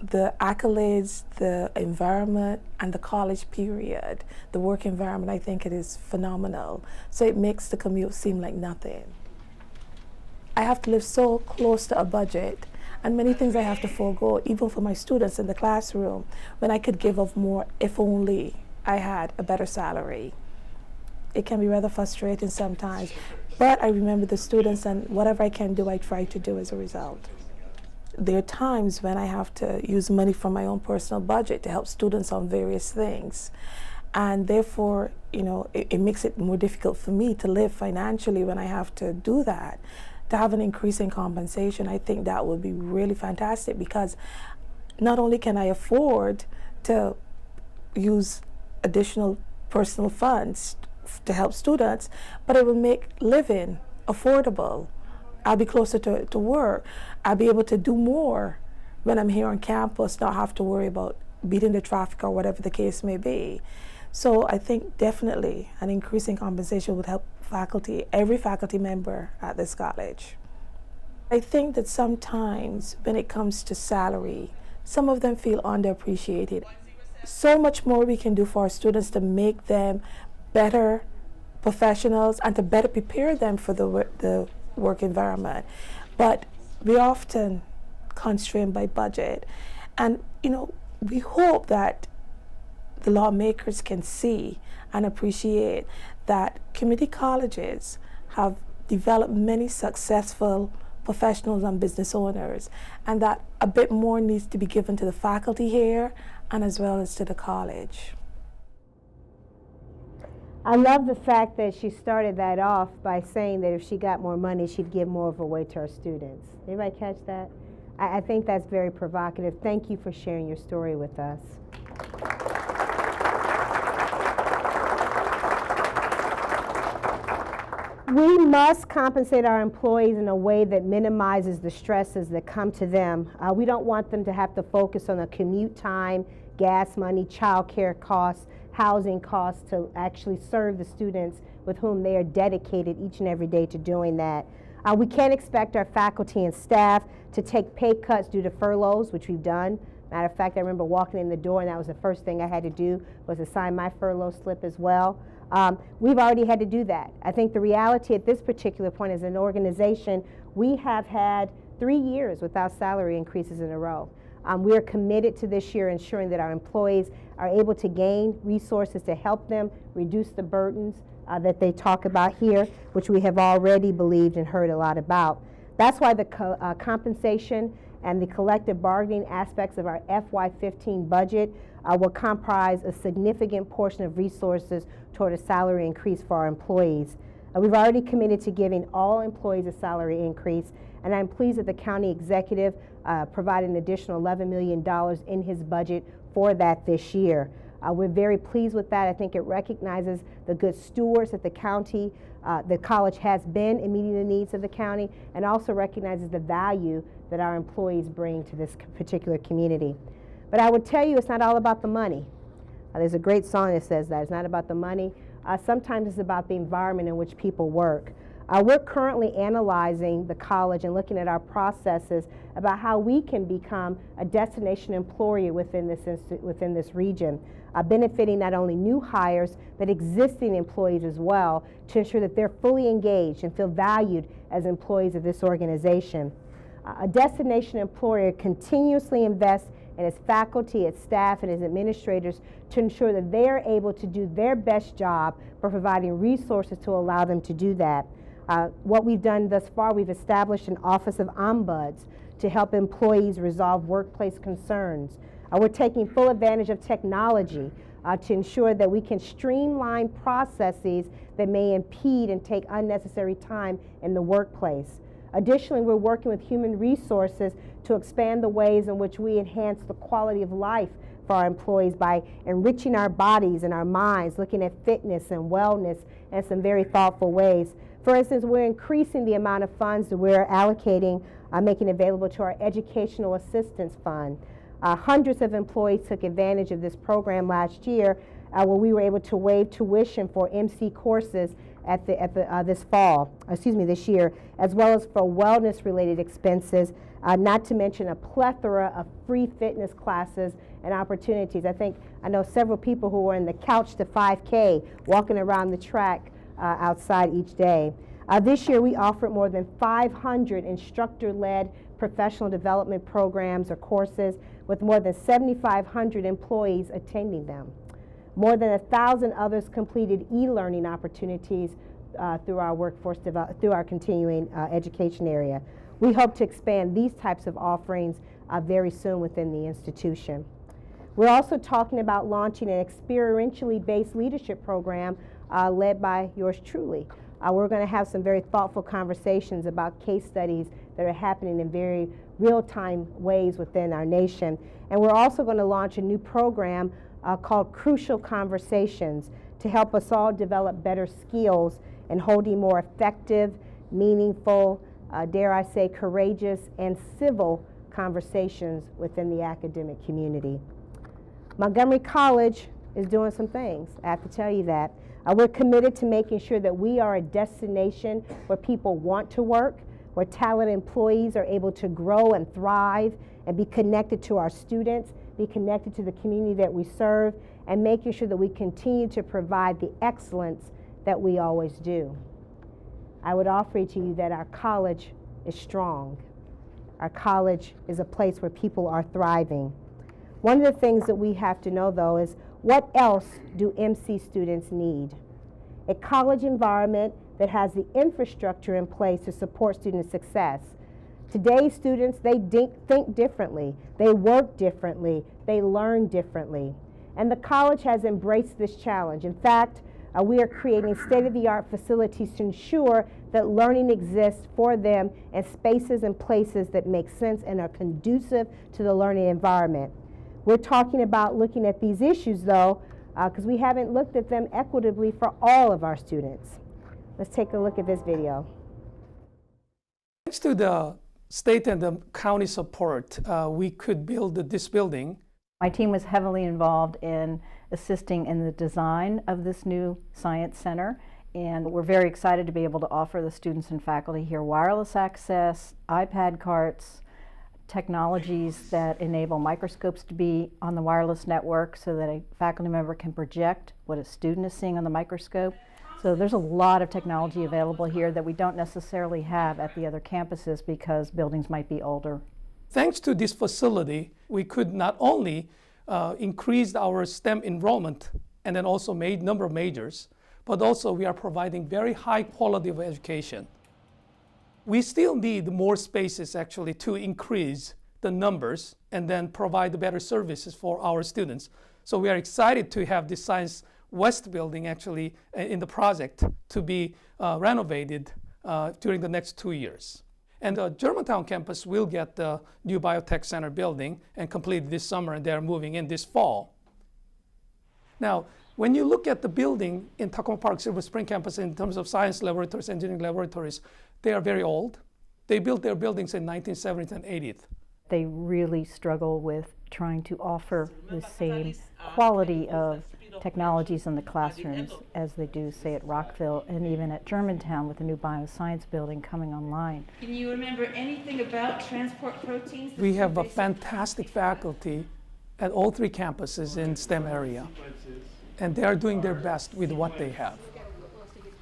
the accolades, the environment, and the college period. The work environment, I think it is phenomenal. So it makes the commute seem like nothing. I have to live so close to a budget, and many things I have to forego, even for my students in the classroom, when I could give of more if only I had a better salary. It can be rather frustrating sometimes, but I remember the students, and whatever I can do, I try to do as a result. there are times when I have to use money from my own personal budget to help students on various things. And therefore, it makes it more difficult for me to live financially when I have to do that. To have an increase in compensation, I think that would be really fantastic, because not only can I afford to use additional personal funds to help students, but it will make living affordable. I'll be closer to work. I'll be able to do more when I'm here on campus, not have to worry about beating the traffic or whatever the case may be. So I think definitely an increase in compensation would help faculty, every faculty member at this college. I think that sometimes when it comes to salary, some of them feel underappreciated. So much more we can do for our students to make them better professionals and to better prepare them for the work environment. But we're often constrained by budget. And, we hope that the lawmakers can see and appreciate that community colleges have developed many successful professionals and business owners, and that a bit more needs to be given to the faculty here and as well as to the college. I love the fact that she started that off by saying that if she got more money, she'd give more of it away to her students. Anybody catch that? I think that's very provocative. Thank you for sharing your story with us. We must compensate our employees in a way that minimizes the stresses that come to them. We don't want them to have to focus on the commute time, gas money, child care costs, housing costs to actually serve the students with whom they are dedicated each and every day to doing that. We can't expect our faculty and staff to take pay cuts due to furloughs, which we've done. Matter of fact, I remember walking in the door and that was the first thing I had to do was to sign my furlough slip as well. We've already had to do that. I think the reality at this particular point as an organization, we have had 3 years without salary increases in a row. We are committed to this year ensuring that our employees are able to gain resources to help them reduce the burdens that they talk about here, which we have already believed and heard a lot about. That's why the compensation and the collective bargaining aspects of our FY15 budget will comprise a significant portion of resources toward a salary increase for our employees. We've already committed to giving all employees a salary increase, and I'm pleased that the county executive provided an additional $11 million in his budget for that this year. We're very pleased with that. I think it recognizes the good stewards that the college has been in meeting the needs of the county, and also recognizes the value that our employees bring to this particular community. But I would tell you it's not all about the money. There's a great song that says that. It's not about the money. Sometimes it's about the environment in which people work. We're currently analyzing the college and looking at our processes about how we can become a destination employer within this region, benefiting not only new hires but existing employees as well, to ensure that they're fully engaged and feel valued as employees of this organization. A destination employer continuously invests in its faculty, its staff, and its administrators to ensure that they are able to do their best job for providing resources to allow them to do that. What we've done thus far, we've established an Office of Ombuds to help employees resolve workplace concerns. We're taking full advantage of technology to ensure that we can streamline processes that may impede and take unnecessary time in the workplace. Additionally, we're working with human resources to expand the ways in which we enhance the quality of life for our employees by enriching our bodies and our minds, looking at fitness and wellness in some very thoughtful ways. For instance, we're increasing the amount of funds that we're allocating, making available to our Educational Assistance Fund. Hundreds of employees took advantage of this program last year where we were able to waive tuition for MC courses this year, as well as for wellness-related expenses, not to mention a plethora of free fitness classes and opportunities. I know several people who were in the Couch to 5K, walking around the track outside each day. This year, we offered more than 500 instructor-led professional development programs or courses, with more than 7,500 employees attending them. More than 1,000 others completed e-learning opportunities through our continuing education area. We hope to expand these types of offerings very soon within the institution. We're also talking about launching an experientially based leadership program led by yours truly. We're going to have some very thoughtful conversations about case studies that are happening in very real-time ways within our nation. And we're also going to launch a new program called Crucial Conversations to help us all develop better skills in holding more effective, meaningful, dare I say, courageous and civil conversations within the academic community. Montgomery College is doing some things, I have to tell you that. We're committed to making sure that we are a destination where people want to work, where talented employees are able to grow and thrive and be connected to our students, be connected to the community that we serve, and making sure that we continue to provide the excellence that we always do. I would offer to you that our college is strong. Our college is a place where people are thriving. One of the things that we have to know, though, is what else do MC students need? A college environment that has the infrastructure in place to support student success. Today's students, they think differently, they work differently, they learn differently. And the college has embraced this challenge. In fact, we are creating state-of-the-art facilities to ensure that learning exists for them in spaces and places that make sense and are conducive to the learning environment. We're talking about looking at these issues, though, because we haven't looked at them equitably for all of our students. Let's take a look at this video. Thanks to the state and the county support, we could build this building. My team was heavily involved in assisting in the design of this new science center, and we're very excited to be able to offer the students and faculty here wireless access, iPad carts, technologies that enable microscopes to be on the wireless network so that a faculty member can project what a student is seeing on the microscope. So there's a lot of technology available here that we don't necessarily have at the other campuses because buildings might be older. Thanks to this facility, we could not only increase our STEM enrollment and then also made number of majors, but also we are providing very high quality of education. We still need more spaces actually to increase the numbers and then provide better services for our students. So we are excited to have this Science West building actually in the project to be renovated during the next 2 years. And the Germantown campus will get the new Biotech Center building and complete this summer, and they're moving in this fall. Now, when you look at the building in Takoma Park Silver Spring campus in terms of science laboratories, engineering laboratories, they are very old. They built their buildings in 1970s and 80s. They really struggle with trying to offer the same quality of technologies in the classrooms as they do, say, at Rockville and even at Germantown with the new bioscience building coming online. Can you remember anything about transport proteins? We have a fantastic faculty at all three campuses in STEM area, and they are doing their best with what they have.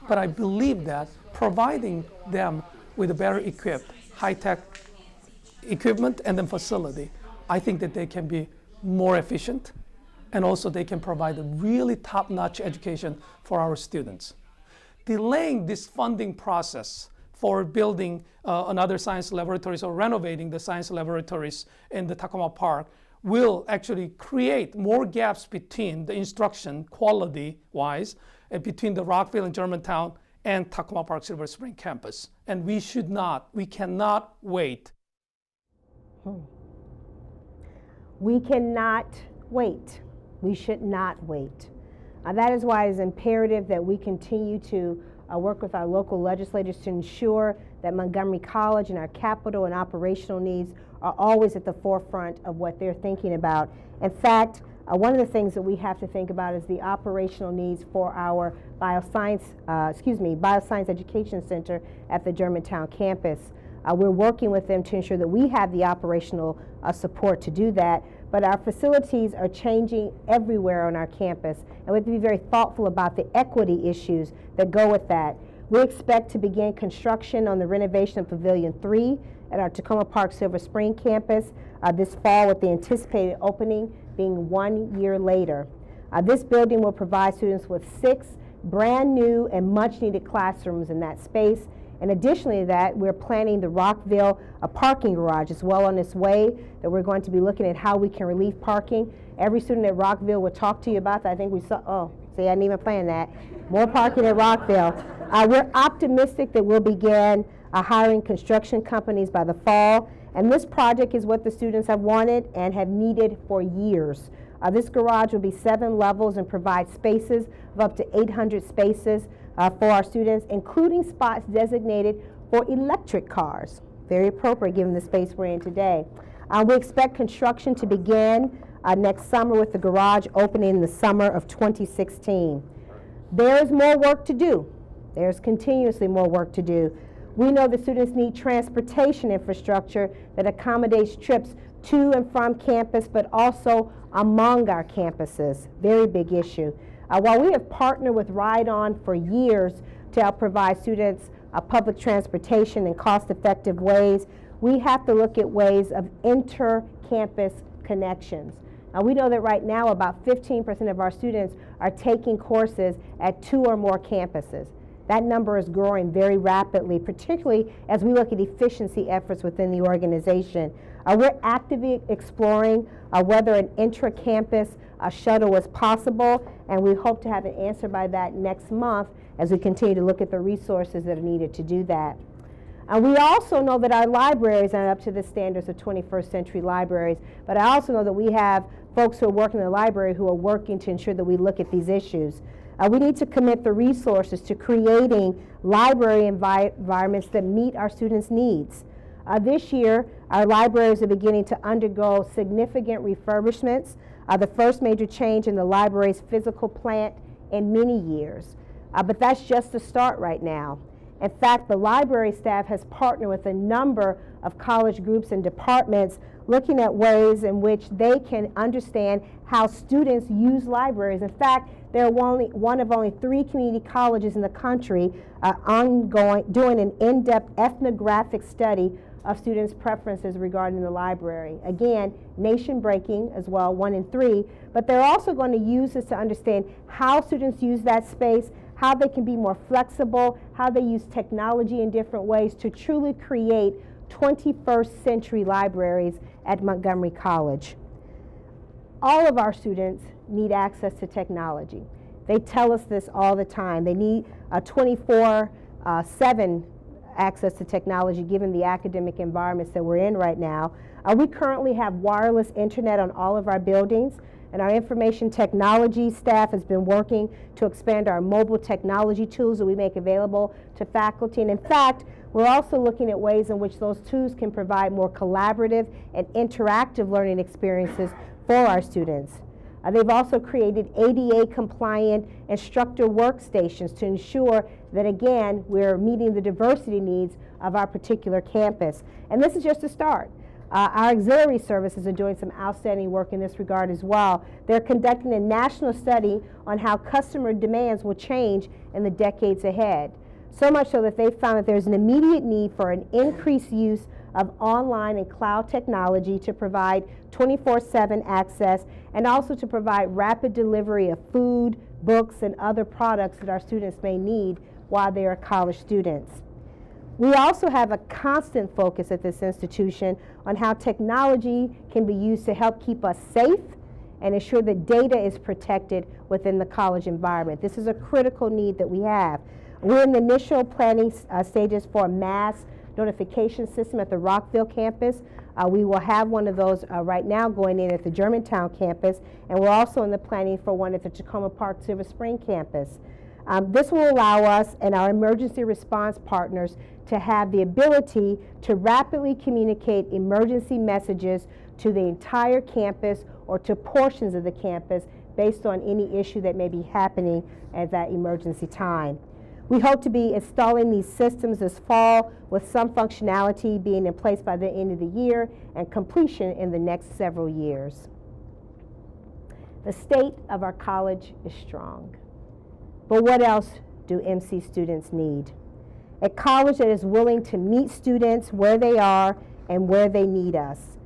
But I believe that providing them with a better equipped, high-tech equipment and then facility, I think that they can be more efficient, and also they can provide a really top-notch education for our students. Delaying this funding process for building another science laboratories or renovating the science laboratories in the Takoma Park will actually create more gaps between the instruction quality-wise and between the Rockville and Germantown and Takoma Park Silver Spring campus. And we cannot wait. We cannot wait. We should not wait. That is why it's imperative that we continue to work with our local legislators to ensure that Montgomery College and our capital and operational needs are always at the forefront of what they're thinking about. In fact, one of the things that we have to think about is the operational needs for our Bioscience Education Center at the Germantown campus. We're working with them to ensure that we have the operational support to do that, but our facilities are changing everywhere on our campus, and we have to be very thoughtful about the equity issues that go with that. We expect to begin construction on the renovation of Pavilion 3 at our Takoma Park Silver Spring campus this fall, with the anticipated opening being 1 year later. This building will provide students with 6 brand new and much needed classrooms in that space, And additionally to that, we're planning the Rockville parking garage. It's well on its way that we're going to be looking at how we can relieve parking. Every student at Rockville will talk to you about that. I think we saw, oh, see, I didn't even plan that. More parking at Rockville. We're optimistic that we'll begin hiring construction companies by the fall. And this project is what the students have wanted and have needed for years. This garage will be 7 levels and provide spaces of up to 800 spaces for our students, including spots designated for electric cars. Very appropriate given the space we're in today. We expect construction to begin next summer with the garage opening in the summer of 2016. There's more work to do. There's continuously more work to do. We know that students need transportation infrastructure that accommodates trips to and from campus, but also among our campuses. Very big issue. While we have partnered with Ride On for years to help provide students public transportation in cost-effective ways, we have to look at ways of inter-campus connections. We know that right now about 15% of our students are taking courses at 2 or more campuses. That number is growing very rapidly, particularly as we look at efficiency efforts within the organization. We're actively exploring whether an intra-campus shuttle is possible, and we hope to have an answer by that next month as we continue to look at the resources that are needed to do that. We also know that our libraries aren't up to the standards of 21st century libraries, but I also know that we have folks who are working in the library who are working to ensure that we look at these issues. We need to commit the resources to creating library environments that meet our students' needs. This year, our libraries are beginning to undergo significant refurbishments, the first major change in the library's physical plant in many years. But that's just the start right now. In fact, the library staff has partnered with a number of college groups and departments looking at ways in which they can understand how students use libraries. In fact, they're one of only 3 community colleges in the country doing an in-depth ethnographic study of students' preferences regarding the library. Again, nation-breaking as well, 1 in 3, but they're also going to use this to understand how students use that space, how they can be more flexible, how they use technology in different ways to truly create 21st century libraries at Montgomery College. All of our students need access to technology. They tell us this all the time. They need a 24/7 access to technology given the academic environments that we're in right now. We currently have wireless internet on all of our buildings, and our information technology staff has been working to expand our mobile technology tools that we make available to faculty. And in fact, we're also looking at ways in which those tools can provide more collaborative and interactive learning experiences for our students. They've also created ADA compliant instructor workstations to ensure that, again, we're meeting the diversity needs of our particular campus. And this is just a start. Our auxiliary services are doing some outstanding work in this regard as well. They're conducting a national study on how customer demands will change in the decades ahead. So much so that they found that there's an immediate need for an increased use of online and cloud technology to provide 24/7 access and also to provide rapid delivery of food, books, and other products that our students may need while they are college students. We also have a constant focus at this institution on how technology can be used to help keep us safe and ensure that data is protected within the college environment. This is a critical need that we have. We're in the initial planning stages for a mass notification system at the Rockville campus. We will have one of those right now going in at the Germantown campus, and we're also in the planning for one at the Tacoma Park Silver Spring campus. This will allow us and our emergency response partners to have the ability to rapidly communicate emergency messages to the entire campus or to portions of the campus based on any issue that may be happening at that emergency time. We hope to be installing these systems this fall, with some functionality being in place by the end of the year and completion in the next several years. The state of our college is strong. But what else do MC students need? A college that is willing to meet students where they are and where they need us.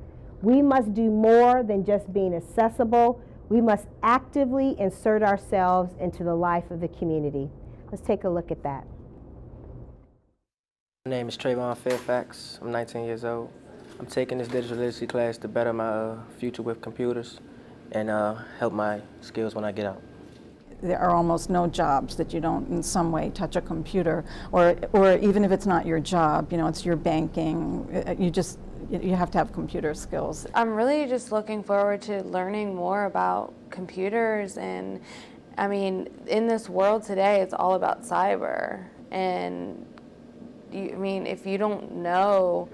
We must do more than just being accessible. We must actively insert ourselves into the life of the community. Let's take a look at that. My name is Trayvon Fairfax. I'm 19 years old. I'm taking this digital literacy class to better my future with computers and help my skills when I get out. There are almost no jobs that you don't in some way touch a computer, or even if it's not your job, it's your banking, you have to have computer skills. I'm really just looking forward to learning more about computers, and I mean, in this world today, it's all about cyber, and if you don't know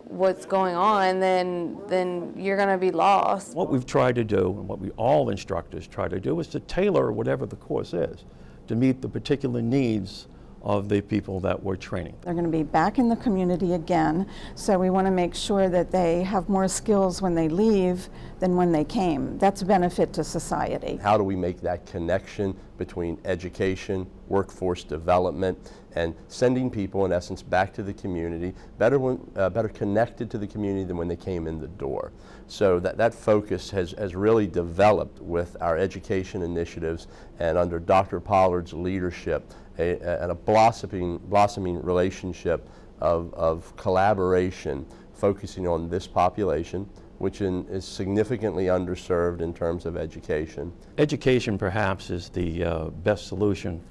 what's going on, then you're going to be lost. What we've tried to do, and what we all instructors try to do, is to tailor whatever the course is to meet the particular needs of the people that we're training. They're going to be back in the community again, so we want to make sure that they have more skills when they leave than when they came. That's a benefit to society. How do we make that connection between education, workforce development, and sending people, in essence, back to the community, better connected to the community than when they came in the door? So that focus has really developed with our education initiatives, and under Dr. Pollard's leadership, and a blossoming relationship of collaboration focusing on this population, which is significantly underserved in terms of education. Education perhaps is the best solution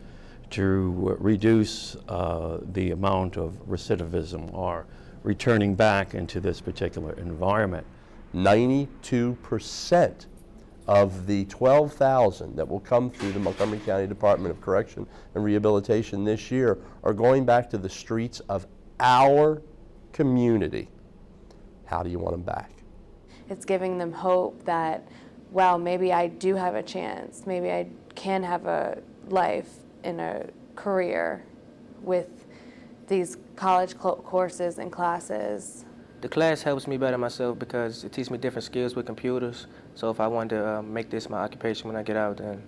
to reduce the amount of recidivism or returning back into this particular environment. 92% of the 12,000 that will come through the Montgomery County Department of Correction and Rehabilitation this year are going back to the streets of our community. How do you want them back? It's giving them hope that, well, maybe I do have a chance. Maybe I can have a life and a career with these college courses and classes. The class helps me better myself because it teaches me different skills with computers. So if I want to make this my occupation when I get out, then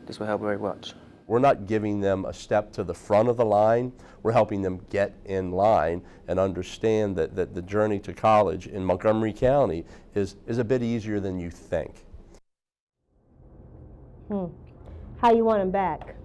this will help very much. We're not giving them a step to the front of the line. We're helping them get in line and understand that the journey to college in Montgomery County is a bit easier than you think. How you want them back?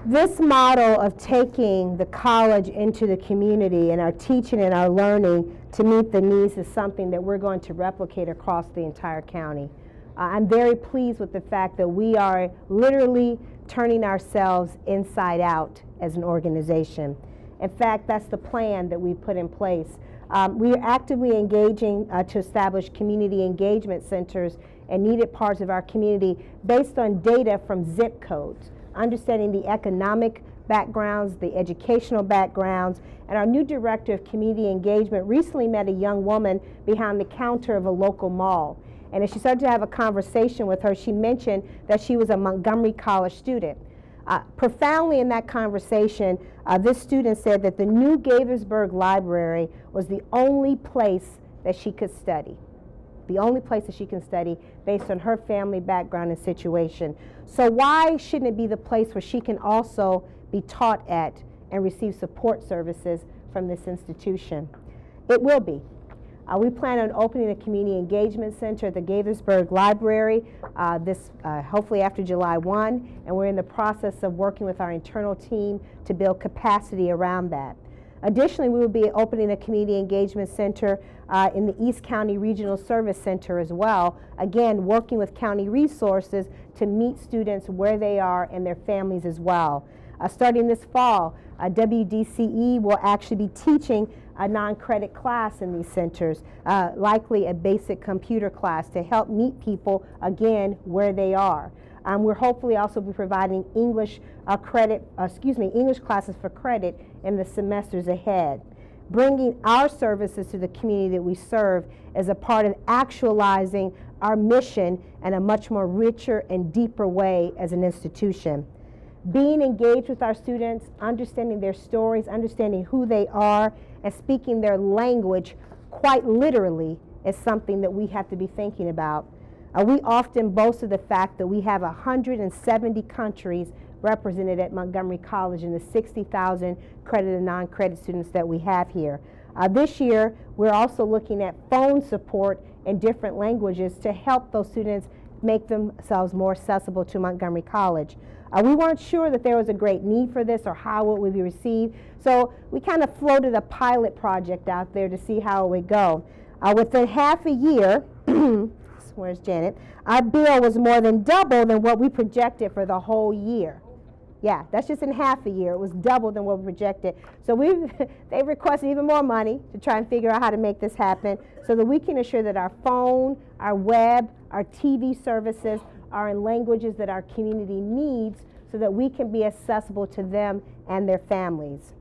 This model of taking the college into the community and our teaching and our learning to meet the needs is something that we're going to replicate across the entire county. I'm very pleased with the fact that we are literally turning ourselves inside out as an organization. In fact, that's the plan that we put in place. We are actively engaging to establish community engagement centers in needed parts of our community based on data from zip codes, understanding the economic backgrounds, the educational backgrounds, and our new director of community engagement recently met a young woman behind the counter of a local mall. And as she started to have a conversation with her, she mentioned that she was a Montgomery College student. Profoundly in that conversation, this student said that the new Gaithersburg Library was the only place that she could study. The only place that she can study based on her family background and situation. So why shouldn't it be the place where she can also be taught at and receive support services from this institution? It will be. We plan on opening a community engagement center at the Gaithersburg Library hopefully after July 1, and we're in the process of working with our internal team to build capacity around that. Additionally, we will be opening a community engagement center in the East County Regional Service Center as well, again working with county resources to meet students where they are and their families as well. Starting this fall, WDCE will actually be teaching a non-credit class in these centers, likely a basic computer class to help meet people again where they are. We'll hopefully also be providing English classes for credit in the semesters ahead. Bringing our services to the community that we serve is a part of actualizing our mission in a much more richer and deeper way as an institution. Being engaged with our students, understanding their stories, understanding who they are, and speaking their language quite literally is something that we have to be thinking about. We often boast of the fact that we have 170 countries represented at Montgomery College in the 60,000 credit and non-credit students that we have here. This year, we're also looking at phone support in different languages to help those students make themselves more accessible to Montgomery College. We weren't sure that there was a great need for this or how it would be received, so we kind of floated a pilot project out there to see how it would go. Within half a year, where's Janet, our bill was more than double than what we projected for the whole year. Yeah, that's just in half a year. It was double than what we projected. So they requested even more money to try and figure out how to make this happen so that we can ensure that our phone, our web, our TV services are in languages that our community needs so that we can be accessible to them and their families.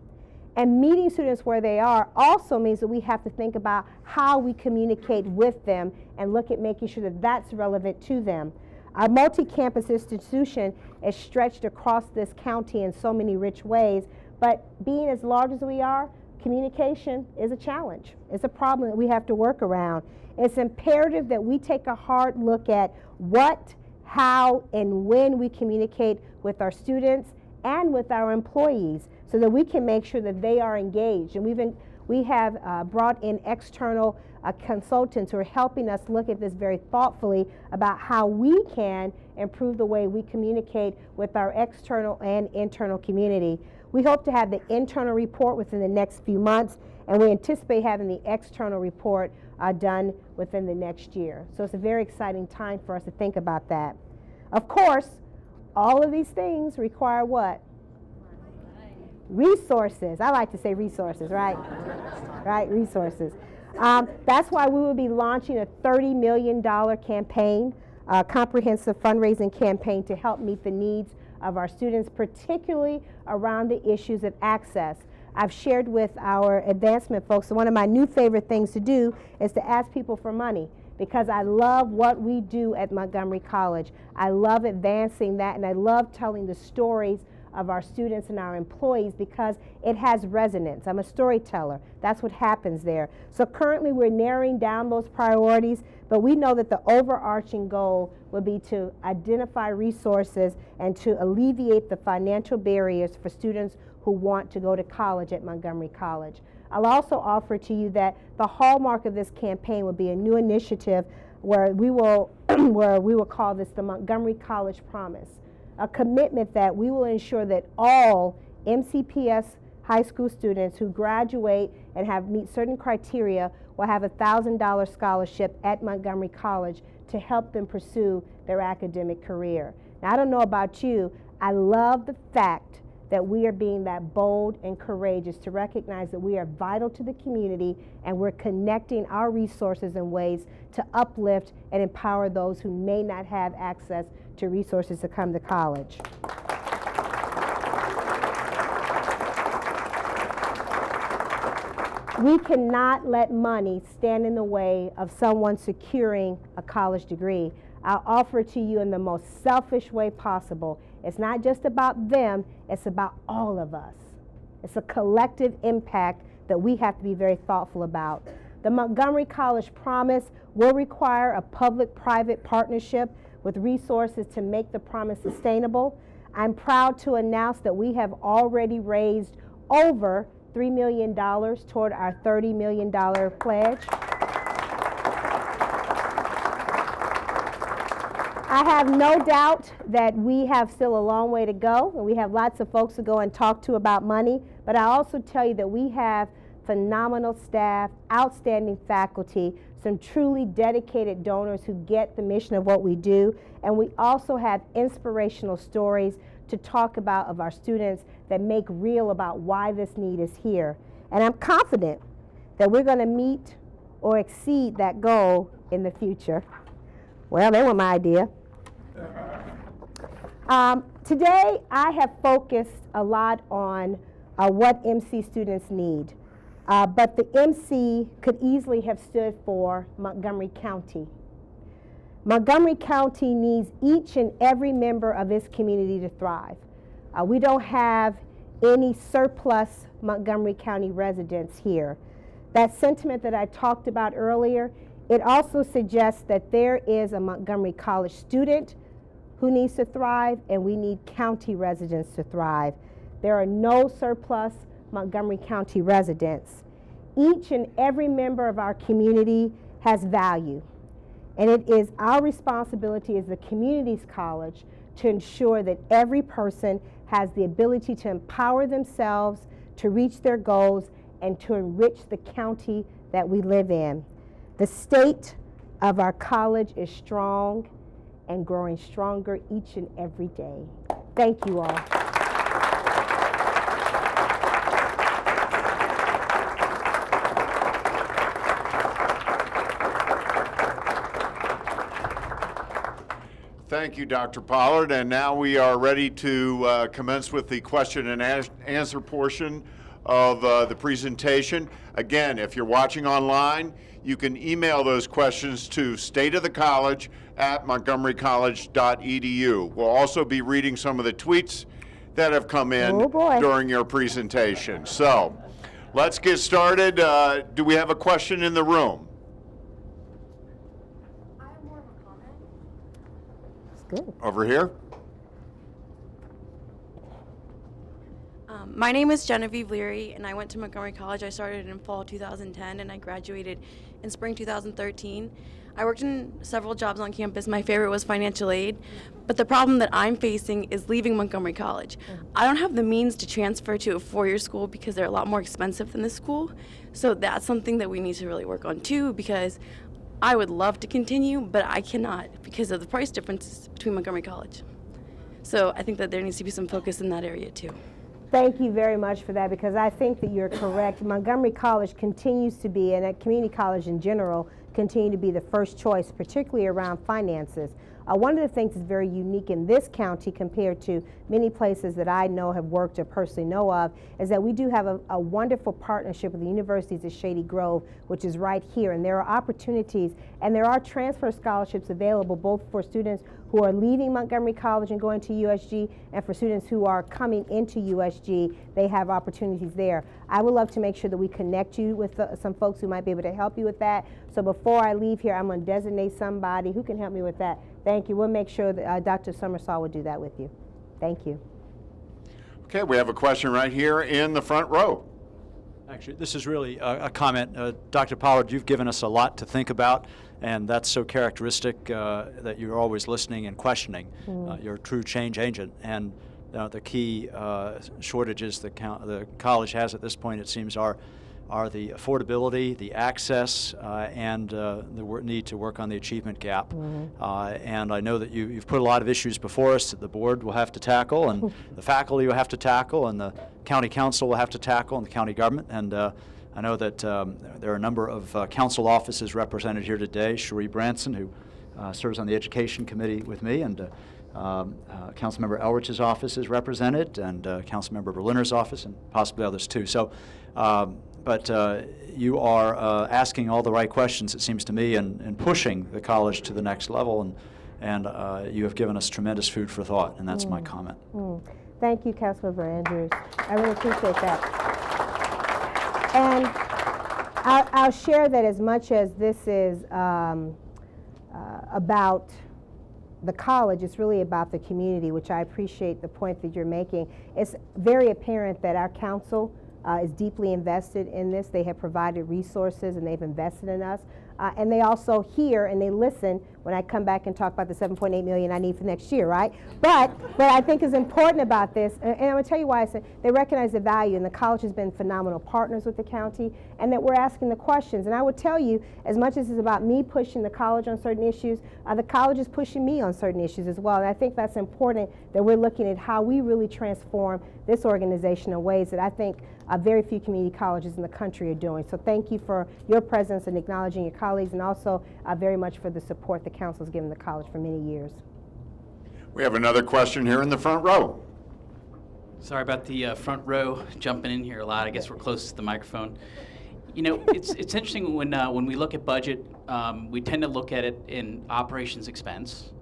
And meeting students where they are also means that we have to think about how we communicate with them and look at making sure that that's relevant to them. Our multi-campus institution is stretched across this county in so many rich ways, but being as large as we are, communication is a challenge. It's a problem that we have to work around. It's imperative that we take a hard look at what, how, and when we communicate with our students and with our employees so that we can make sure that they are engaged. And we have brought in external consultants who are helping us look at this very thoughtfully about how we can improve the way we communicate with our external and internal community. We hope to have the internal report within the next few months, and we anticipate having the external report done within the next year. So it's a very exciting time for us to think about that. Of course, all of these things require what? Resources. I like to say resources, right? Right, resources. That's why we will be launching a $30 million campaign, a comprehensive fundraising campaign to help meet the needs of our students, particularly around the issues of access. I've shared with our advancement folks that one of my new favorite things to do is to ask people for money, because I love what we do at Montgomery College. I love advancing that, and I love telling the stories of our students and our employees because it has resonance. I'm a storyteller. That's what happens there. So currently we're narrowing down those priorities, but we know that the overarching goal would be to identify resources and to alleviate the financial barriers for students who want to go to college at Montgomery College. I'll also offer to you that the hallmark of this campaign will be a new initiative where we will call this the Montgomery College Promise, a commitment that we will ensure that all MCPS high school students who graduate and meet certain criteria will have a $1,000 scholarship at Montgomery College to help them pursue their academic career. Now, I don't know about you, I love the fact that we are being that bold and courageous to recognize that we are vital to the community and we're connecting our resources in ways to uplift and empower those who may not have access to resources to come to college. We cannot let money stand in the way of someone securing a college degree. I'll offer it to you in the most selfish way possible. It's not just about them, it's about all of us. It's a collective impact that we have to be very thoughtful about. The Montgomery College Promise will require a public-private partnership with resources to make the promise sustainable. I'm proud to announce that we have already raised over $3 million toward our $30 million pledge. I have no doubt that we have still a long way to go, and we have lots of folks to go and talk to about money, but I also tell you that we have phenomenal staff, outstanding faculty, some truly dedicated donors who get the mission of what we do, and we also have inspirational stories to talk about of our students that make real about why this need is here. And I'm confident that we're going to meet or exceed that goal in the future. Well, they were my idea. Today, I have focused a lot on what MC students need. But the MC could easily have stood for Montgomery County. Montgomery County needs each and every member of its community to thrive. We don't have any surplus Montgomery County residents here. That sentiment that I talked about earlier, it also suggests that there is a Montgomery College student who needs to thrive, and we need county residents to thrive. There are no surplus Montgomery County residents. Each and every member of our community has value. And it is our responsibility as the community's college to ensure that every person has the ability to empower themselves, to reach their goals, and to enrich the county that we live in. The state of our college is strong and growing stronger each and every day. Thank you all. Thank you, Dr. Pollard. And now we are ready to commence with the question and answer portion of the presentation. Again, if you're watching online, you can email those questions to stateofthecollege@montgomerycollege.edu. We'll also be reading some of the tweets that have come in during your presentation. So let's get started. Do we have a question in the room? Good. Over here. My name is Genevieve Leary, and I went to Montgomery College. I started in fall 2010, and I graduated in spring 2013. I worked in several jobs on campus. My favorite was financial aid, but the problem that I'm facing is leaving Montgomery College. I don't have the means to transfer to a four-year school because they're a lot more expensive than this school. So that's something that we need to really work on too, because I would love to continue, but I cannot because of the price differences between Montgomery College. So I think that there needs to be some focus in that area too. Thank you very much for that, because I think that you're correct. Montgomery College continues to be, and at community college in general, continue to be the first choice, particularly around finances. One of the things that's very unique in this county compared to many places that I know have worked or personally know of is that we do have a wonderful partnership with the Universities of Shady Grove, which is right here, and there are opportunities and there are transfer scholarships available both for students who are leaving Montgomery College and going to USG, and for students who are coming into USG, they have opportunities there. I would love to make sure that we connect you with some folks who might be able to help you with that. So before I leave here, I'm going to designate somebody who can help me with that. Thank you. We'll make sure that Dr. Summersall will do that with you. Thank you. Okay, we have a question right here in the front row. Actually, this is really a comment. Dr. Pollard, you've given us a lot to think about, and that's so characteristic that you're always listening and questioning. You're a true change agent, and the key shortages the college has at this point, it seems, are the affordability, the access, and the need to work on the achievement gap. And I know that you've put a lot of issues before us that the board will have to tackle, and the faculty will have to tackle, and the county council will have to tackle, and the county government. And I know that there are a number of council offices represented here today. Cherie Branson, who serves on the education committee with me, and Councilmember Elrich's office is represented, and Councilmember Berliner's office, and possibly others too. So. But you are asking all the right questions, it seems to me, and pushing the college to the next level, and you have given us tremendous food for thought, and that's my comment. Thank you, Councilmember Andrews. I really appreciate that. And I'll share that as much as this is about the college, it's really about the community, which I appreciate the point that you're making. It's very apparent that our council is deeply invested in this. They have provided resources and they've invested in us. And they also hear and they listen when I come back and talk about the $7.8 million I need for next year, right? But what I think is important about this, and I'm going to tell you why I said they recognize the value, and the college has been phenomenal partners with the county, and that we're asking the questions. And I would tell you, as much as it's about me pushing the college on certain issues, the college is pushing me on certain issues as well. And I think that's important, that we're looking at how we really transform this organization in ways that I think very few community colleges in the country are doing. So thank you for your presence and acknowledging your colleagues, and also very much for the support the council has given the college for many years. We have another question here in the front row. Sorry about the front row, jumping in here a lot. I guess we're close to the microphone. You know, it's interesting when we look at budget, we tend to look at it in operations expense.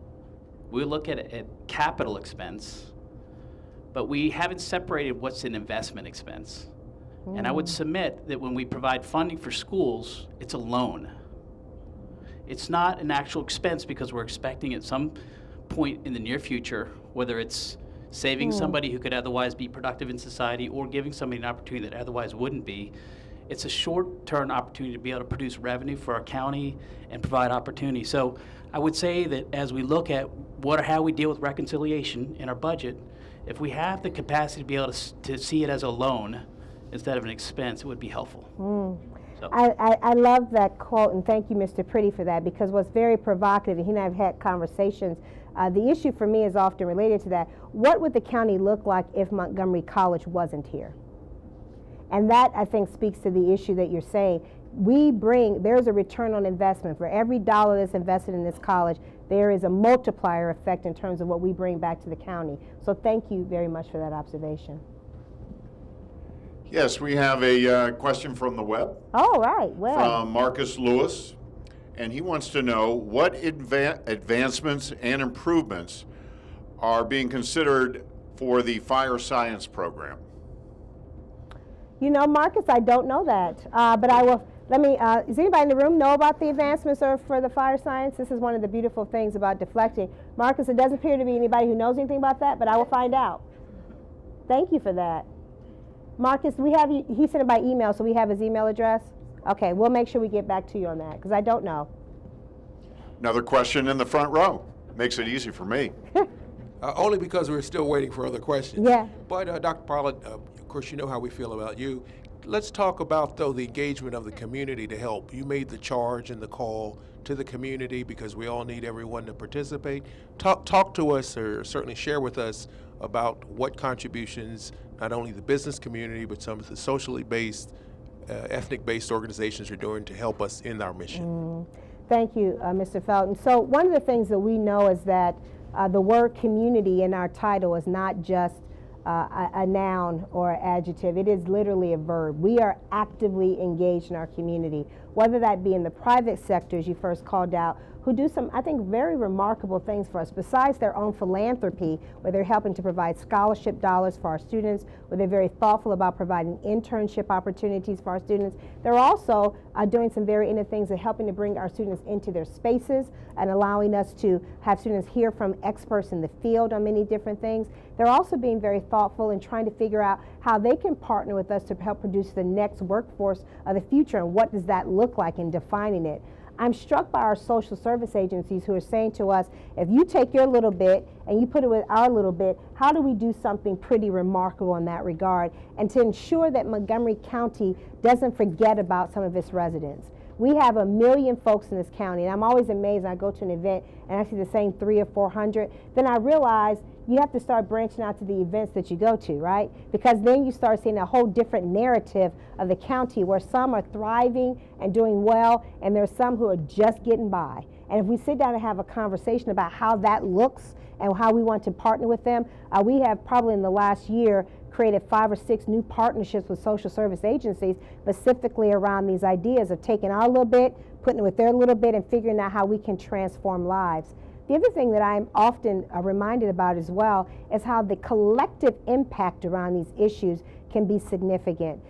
We look at it at capital expense, but we haven't separated what's an investment expense. And I would submit that when we provide funding for schools, it's a loan. It's not an actual expense because we're expecting at some point in the near future, whether it's saving somebody who could otherwise be productive in society or giving somebody an opportunity that otherwise wouldn't be, it's a short-term opportunity to be able to produce revenue for our county and provide opportunity. So I would say that as we look at how we deal with reconciliation in our budget, if we have the capacity to be able to see it as a loan instead of an expense, it would be helpful. So. I love that quote, and thank you, Mr. Pretty, for that, because what's very provocative, and he and I have had conversations, the issue for me is often related to that. What would the county look like if Montgomery College wasn't here? And that, I think, speaks to the issue that you're saying. There's a return on investment. For every dollar that's invested in this college, there is a multiplier effect in terms of what we bring back to the county. So thank you very much for that observation. Yes, we have a question from the web. Oh, right. Well. From Marcus Lewis, and he wants to know what advancements and improvements are being considered for the fire science program. You know, Marcus, I don't know that, but I will. Does anybody in the room know about the advancements for the fire science? This is one of the beautiful things about deflecting. Marcus, it doesn't appear to be anybody who knows anything about that, but I will find out. Thank you for that. Marcus, he sent it by email, so we have his email address? Okay, we'll make sure we get back to you on that, because I don't know. Another question in the front row. Makes it easy for me. Only because we're still waiting for other questions. Yeah. But Dr. Pollard, of course, you know how we feel about you. Let's talk about, though, the engagement of the community to help. You made the charge and the call to the community because we all need everyone to participate. Talk to us, or certainly share with us, about what contributions not only the business community but some of the socially based, ethnic-based organizations are doing to help us in our mission. Thank you, Mr. Felton. So one of the things that we know is that the word community in our title is not just a noun or an adjective. It is literally a verb. We are actively engaged in our community, whether that be in the private sector, as you first called out, who do some, I think, very remarkable things for us, besides their own philanthropy, where they're helping to provide scholarship dollars for our students, where they're very thoughtful about providing internship opportunities for our students. They're also doing some very innovative things and helping to bring our students into their spaces and allowing us to have students hear from experts in the field on many different things. They're also being very thoughtful and trying to figure out how they can partner with us to help produce the next workforce of the future, and what does that look like in defining it. I'm struck by our social service agencies who are saying to us, if you take your little bit and you put it with our little bit, how do we do something pretty remarkable in that regard, and to ensure that Montgomery County doesn't forget about some of its residents. We have 1 million folks in this county, and I'm always amazed when I go to an event and I see the same 300 or 400. Then I realize you have to start branching out to the events that you go to, right? Because then you start seeing a whole different narrative of the county, where some are thriving and doing well, and there's some who are just getting by. And if we sit down and have a conversation about how that looks and how we want to partner with them, we have probably in the last year created 5 or 6 new partnerships with social service agencies, specifically around these ideas of taking our little bit, putting it with their little bit, and figuring out how we can transform lives. The other thing that I'm often reminded about as well is how the collective impact around these issues can be significant.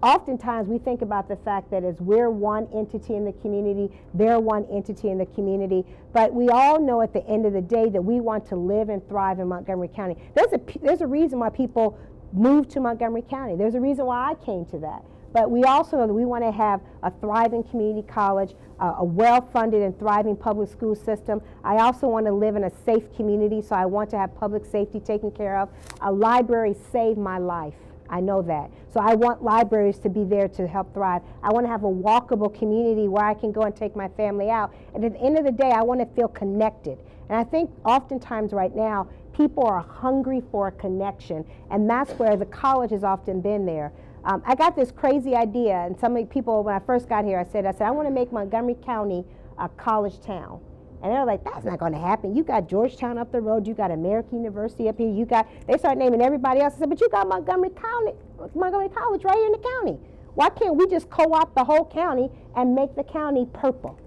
Oftentimes we think about the fact that as we're one entity in the community, they're one entity in the community, but we all know at the end of the day that we want to live and thrive in Montgomery County. There's a reason why people move to Montgomery County. There's a reason why I came to that. But we also know that we want to have a thriving community college, a well-funded and thriving public school system. I also want to live in a safe community, so I want to have public safety taken care of. A library saved my life. I know that. So I want libraries to be there to help thrive. I want to have a walkable community where I can go and take my family out. And at the end of the day, I want to feel connected. And I think oftentimes right now, people are hungry for a connection, and that's where the college has often been there. I got this crazy idea, and some people, when I first got here, I said, I want to make Montgomery County a college town. And they're like, that's not going to happen. You got Georgetown up the road, you got American University up here, they start naming everybody else. I said, but you got Montgomery College right here in the county. Why can't we just co-opt the whole county and make the county purple?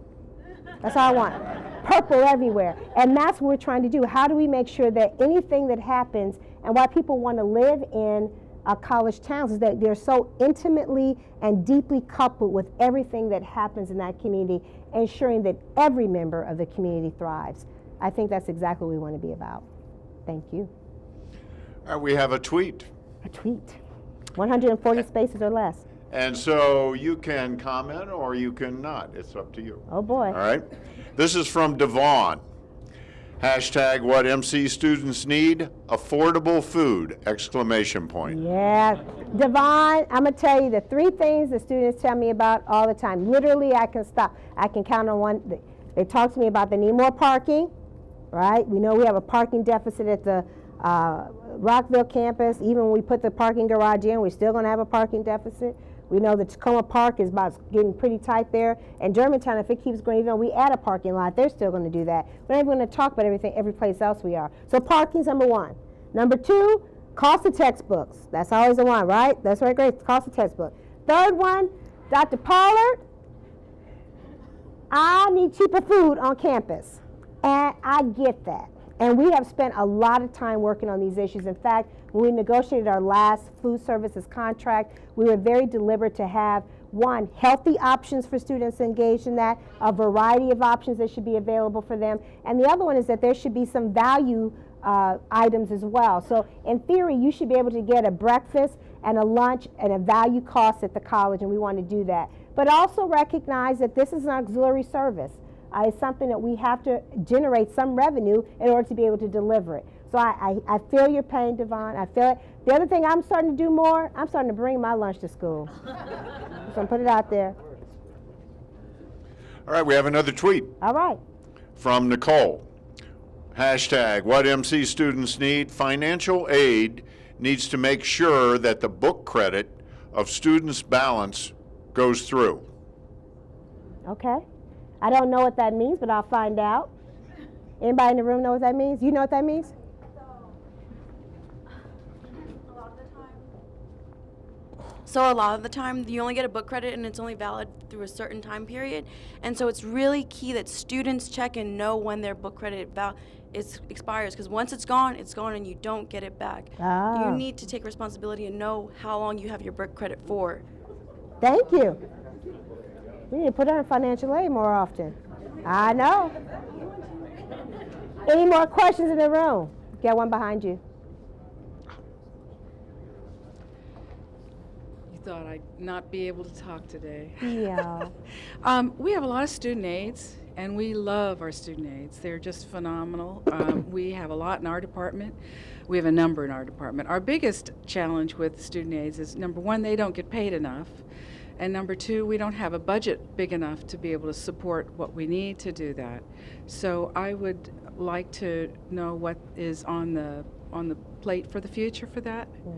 That's all I want. Purple everywhere. And that's what we're trying to do. How do we make sure that anything that happens, and why people want to live in college towns, is that they're so intimately and deeply coupled with everything that happens in that community, ensuring that every member of the community thrives. I think that's exactly what we want to be about. Thank you. We have a tweet. A tweet. 140 spaces or less. And so you can comment or you can not. It's up to you. Oh boy. All right. This is from DeVaughn. Hashtag what MC students need, affordable food, exclamation point. Yeah. Devon, I'm going to tell you the 3 things the students tell me about all the time. Literally, I can count on one. They talk to me about they need more parking, right? We know we have a parking deficit at the Rockville campus. Even when we put the parking garage in, we're still going to have a parking deficit. We know that Tacoma Park is about getting pretty tight there. And Germantown, if it keeps going, even though we add a parking lot, they're still going to do that. We're not even going to talk about every place else we are. So parking's number 1. Number 2, cost of textbooks. That's always the one, right? That's right, great. Cost of textbook. 3rd one, Dr. Pollard, I need cheaper food on campus. And I get that. And we have spent a lot of time working on these issues. In fact, when we negotiated our last food services contract, we were very deliberate to have, 1, healthy options for students engaged in that, a variety of options that should be available for them. And the other one is that there should be some value items as well. So in theory, you should be able to get a breakfast and a lunch and a value cost at the college, and we want to do that. But also recognize that this is an auxiliary service. It's something that we have to generate some revenue in order to be able to deliver it. So I feel your pain, Devon. I feel it. The other thing I'm starting to do more, I'm starting to bring my lunch to school. So I'm put it out there. All right, we have another tweet. All right. From Nicole. Hashtag what MC students need, financial aid needs to make sure that the book credit of students' balance goes through. Okay. I don't know what that means, but I'll find out. Anybody in the room know what that means? You know what that means? So a lot of the time, you only get a book credit and it's only valid through a certain time period. And so it's really key that students check and know when their book credit expires, because once it's gone and you don't get it back. Ah. You need to take responsibility and know how long you have your book credit for. Thank you. We need to put her in financial aid more often. I know. Any more questions in the room? Got one behind you. Thought I'd not be able to talk today. Yeah. We have a lot of student aides, and we love our student aides. They're just phenomenal. We have a lot in our department. We have a number in our department. Our biggest challenge with student aides is, number 1, they don't get paid enough. And number 2, we don't have a budget big enough to be able to support what we need to do that. So I would like to know what is on the plate for the future for that. Yeah.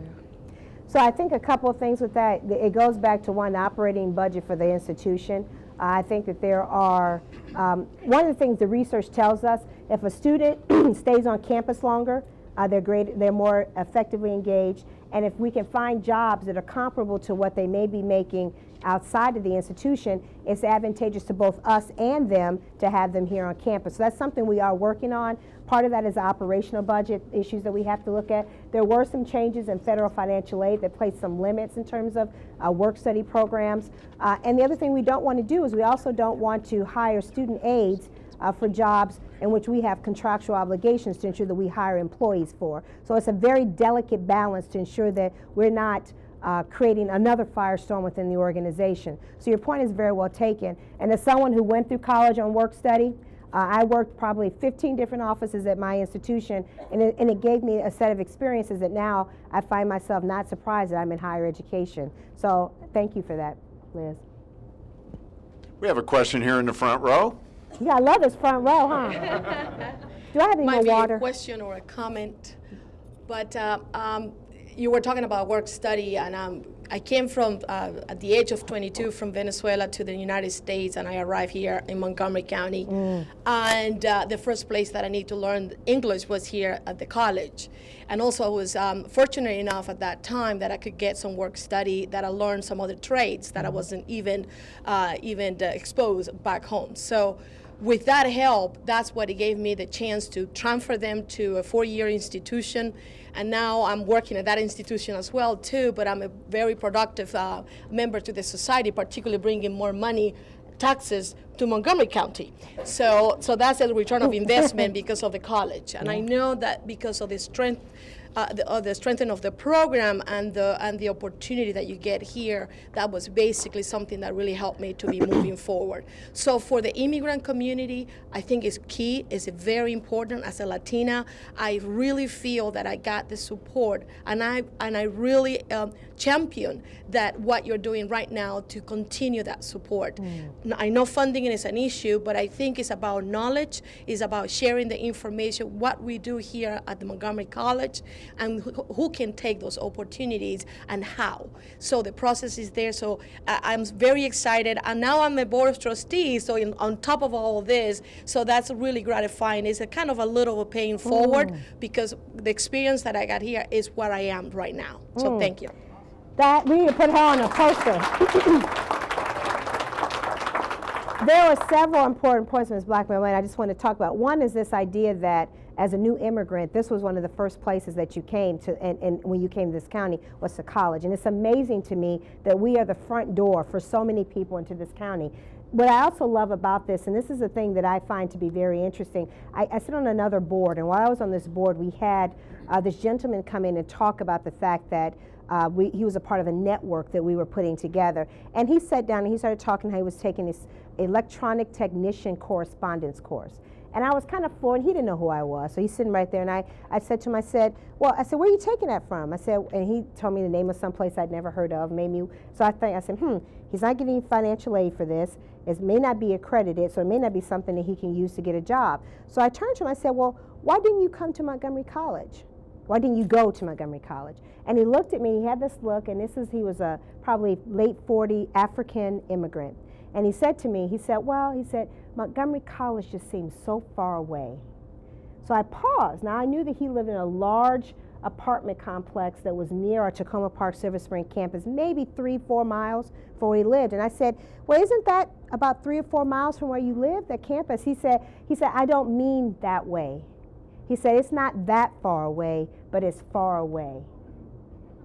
So I think a couple of things with that. It goes back to, 1, the operating budget for the institution. I think that there are, one of the things the research tells us, if a student stays on campus longer, they're more effectively engaged. And if we can find jobs that are comparable to what they may be making outside of the institution, it's advantageous to both us and them to have them here on campus. So that's something we are working on. Part of that is operational budget issues that we have to look at. There were some changes in federal financial aid that placed some limits in terms of work study programs. And the other thing we don't want to do is we also don't want to hire student aides for jobs in which we have contractual obligations to ensure that we hire employees for. So it's a very delicate balance to ensure that we're not creating another firestorm within the organization. So your point is very well taken. And as someone who went through college on work study, I worked probably 15 different offices at my institution, and it gave me a set of experiences that now I find myself not surprised that I'm in higher education. So thank you for that, Liz. We have a question here in the front row. Yeah, I love this front row, huh? Do I have any more Might be water? a question or a comment, but you were talking about work study, and I came from, at the age of 22, from Venezuela to the United States, and I arrived here in Montgomery County. And the first place that I need to learn English was here at the college. And also I was fortunate enough at that time that I could get some work study, that I learned some other trades that I wasn't even exposed back home. So with that help, that's what it gave me the chance to transfer them to a 4-year institution. And now I'm working at that institution as well, too, but I'm a very productive member to the society, particularly bringing more money, taxes, to Montgomery County. So that's a return of investment because of the college. And I know that because of the strength, the strengthening of the program and the opportunity that you get here, that was basically something that really helped me to be moving forward. So for the immigrant community, I think it's key, it's very important. As a Latina, I really feel that I got the support, and I really champion that what you're doing right now to continue that support. I know funding is an issue, but I think it's about knowledge, it's about sharing the information, what we do here at the Montgomery College, and who can take those opportunities and how. So the process is there. So I'm very excited. And now I'm a board of trustees, so on top of all of this, so that's really gratifying. It's a kind of a little of a paying forward because the experience that I got here is where I am right now. So thank you. That we need to put her on a poster. There were several important points Ms. Blackman made I just want to talk about. One is this idea that as a new immigrant, this was one of the first places that you came to, and when you came to this county, was to college. And it's amazing to me that we are the front door for so many people into this county. What I also love about this, and this is a thing that I find to be very interesting, I sit on another board, and while I was on this board, we had this gentleman come in and talk about the fact that he was a part of a network that we were putting together. And he sat down and he started talking how he was taking this electronic technician correspondence course. And I was kind of floored. He didn't know who I was. So he's sitting right there, and I said to him, I said, where are you taking that from? I said, and he told me the name of some place I'd never heard of. So I said, he's not getting financial aid for this. It may not be accredited, so it may not be something that he can use to get a job. So I turned to him, I said, well, why didn't you come to Montgomery College? Why didn't you go to Montgomery College? And he looked at me, he had this look, and he was a probably late 40 African immigrant. And he said to me, he said, Montgomery College just seems so far away. So I paused. Now I knew that he lived in a large apartment complex that was near our Tacoma Park Silver Spring campus, maybe 3-4 miles from where he lived. And I said, well, isn't that about 3 or 4 miles from where you live, that campus? He said, I don't mean that way. He said, it's not that far away, but it's far away.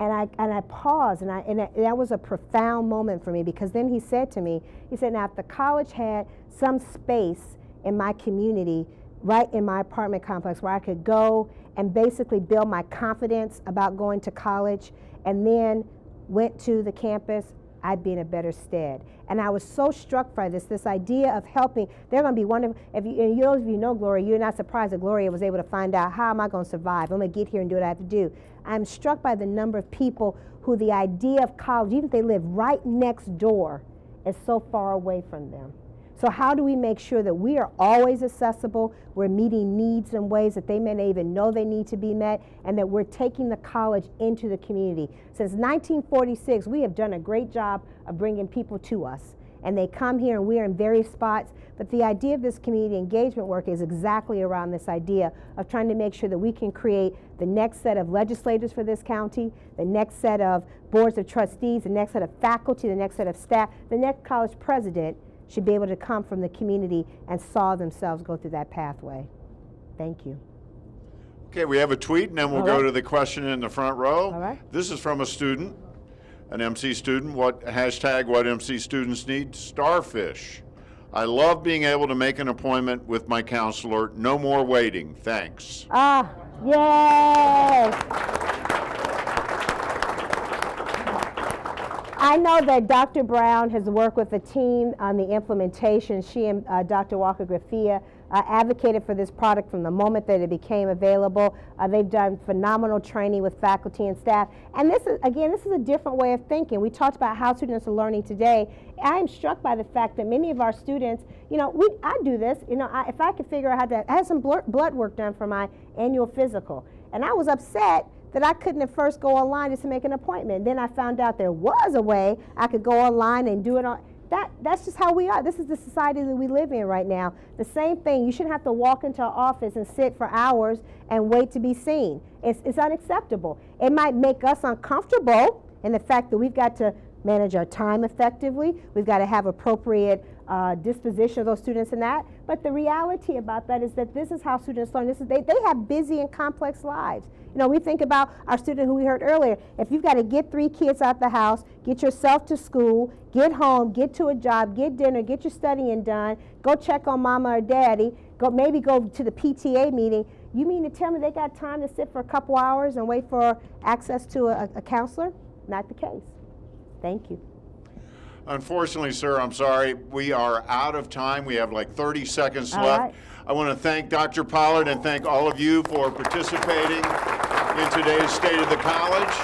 And I paused, and that was a profound moment for me, because then he said to me, now if the college had some space in my community, right in my apartment complex, where I could go and basically build my confidence about going to college, and then went to the campus, I'd be in a better stead. And I was so struck by this idea of helping. They're going to be wonderful. Those of you know Gloria, you're not surprised that Gloria was able to find out, how am I going to survive? I'm going to get here and do what I have to do. I'm struck by the number of people who the idea of college, even if they live right next door, is so far away from them. So how do we make sure that we are always accessible, we're meeting needs in ways that they may not even know they need to be met, and that we're taking the college into the community? Since 1946, we have done a great job of bringing people to us. And they come here, and we're in various spots. But the idea of this community engagement work is exactly around this idea of trying to make sure that we can create the next set of legislators for this county, the next set of boards of trustees, the next set of faculty, the next set of staff, the next college president should be able to come from the community and saw themselves go through that pathway. Thank you. Okay, we have a tweet, and then we'll go to the question in the front row. All right. This is from a student, an MC student. What MC students need? Starfish. I love being able to make an appointment with my counselor. No more waiting. Thanks. Yay! I know that Dr. Brown has worked with the team on the implementation. She and Dr. Walker Graffia advocated for this product from the moment that it became available. They've done phenomenal training with faculty and staff. And this is a different way of thinking. We talked about how students are learning today. I am struck by the fact that many of our students, I do this, if I could figure out I had some blood work done for my annual physical. And I was upset that I couldn't at first go online just to make an appointment. Then I found out there was a way I could go online and do it on. That's just how we are. This is the society that we live in right now. The same thing, you shouldn't have to walk into an office and sit for hours and wait to be seen. It's unacceptable. It might make us uncomfortable in the fact that we've got to manage our time effectively. We've got to have appropriate disposition of those students and that. But the reality about that is that this is how students learn. They have busy and complex lives. You know, we think about our student who we heard earlier. If you've got to get 3 kids out the house, get yourself to school, get home, get to a job, get dinner, get your studying done, go check on mama or daddy, maybe go to the PTA meeting, you mean to tell me they got time to sit for a couple hours and wait for access to a counselor? Not the case. Thank you. Unfortunately, sir, I'm sorry, we are out of time. We have like 30 seconds All left. right. I want to thank Dr. Pollard and thank all of you for participating in today's State of the College.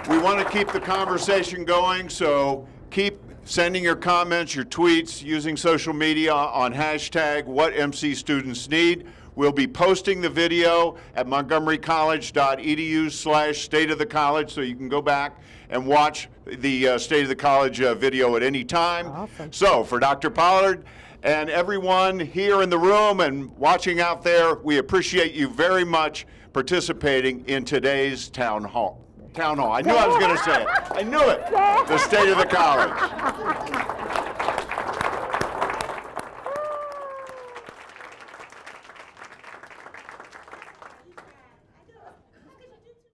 We want to keep the conversation going, so keep sending your comments, your tweets, using social media on hashtag #WhatMCStudents_Need. We'll be posting the video at montgomerycollege.edu/State of the College, so you can go back and watch the State of the College video at any time. Awesome. So for Dr. Pollard and everyone here in the room and watching out there, we appreciate you very much participating in today's town hall. I knew I was going to say it. I knew it. The State of the College.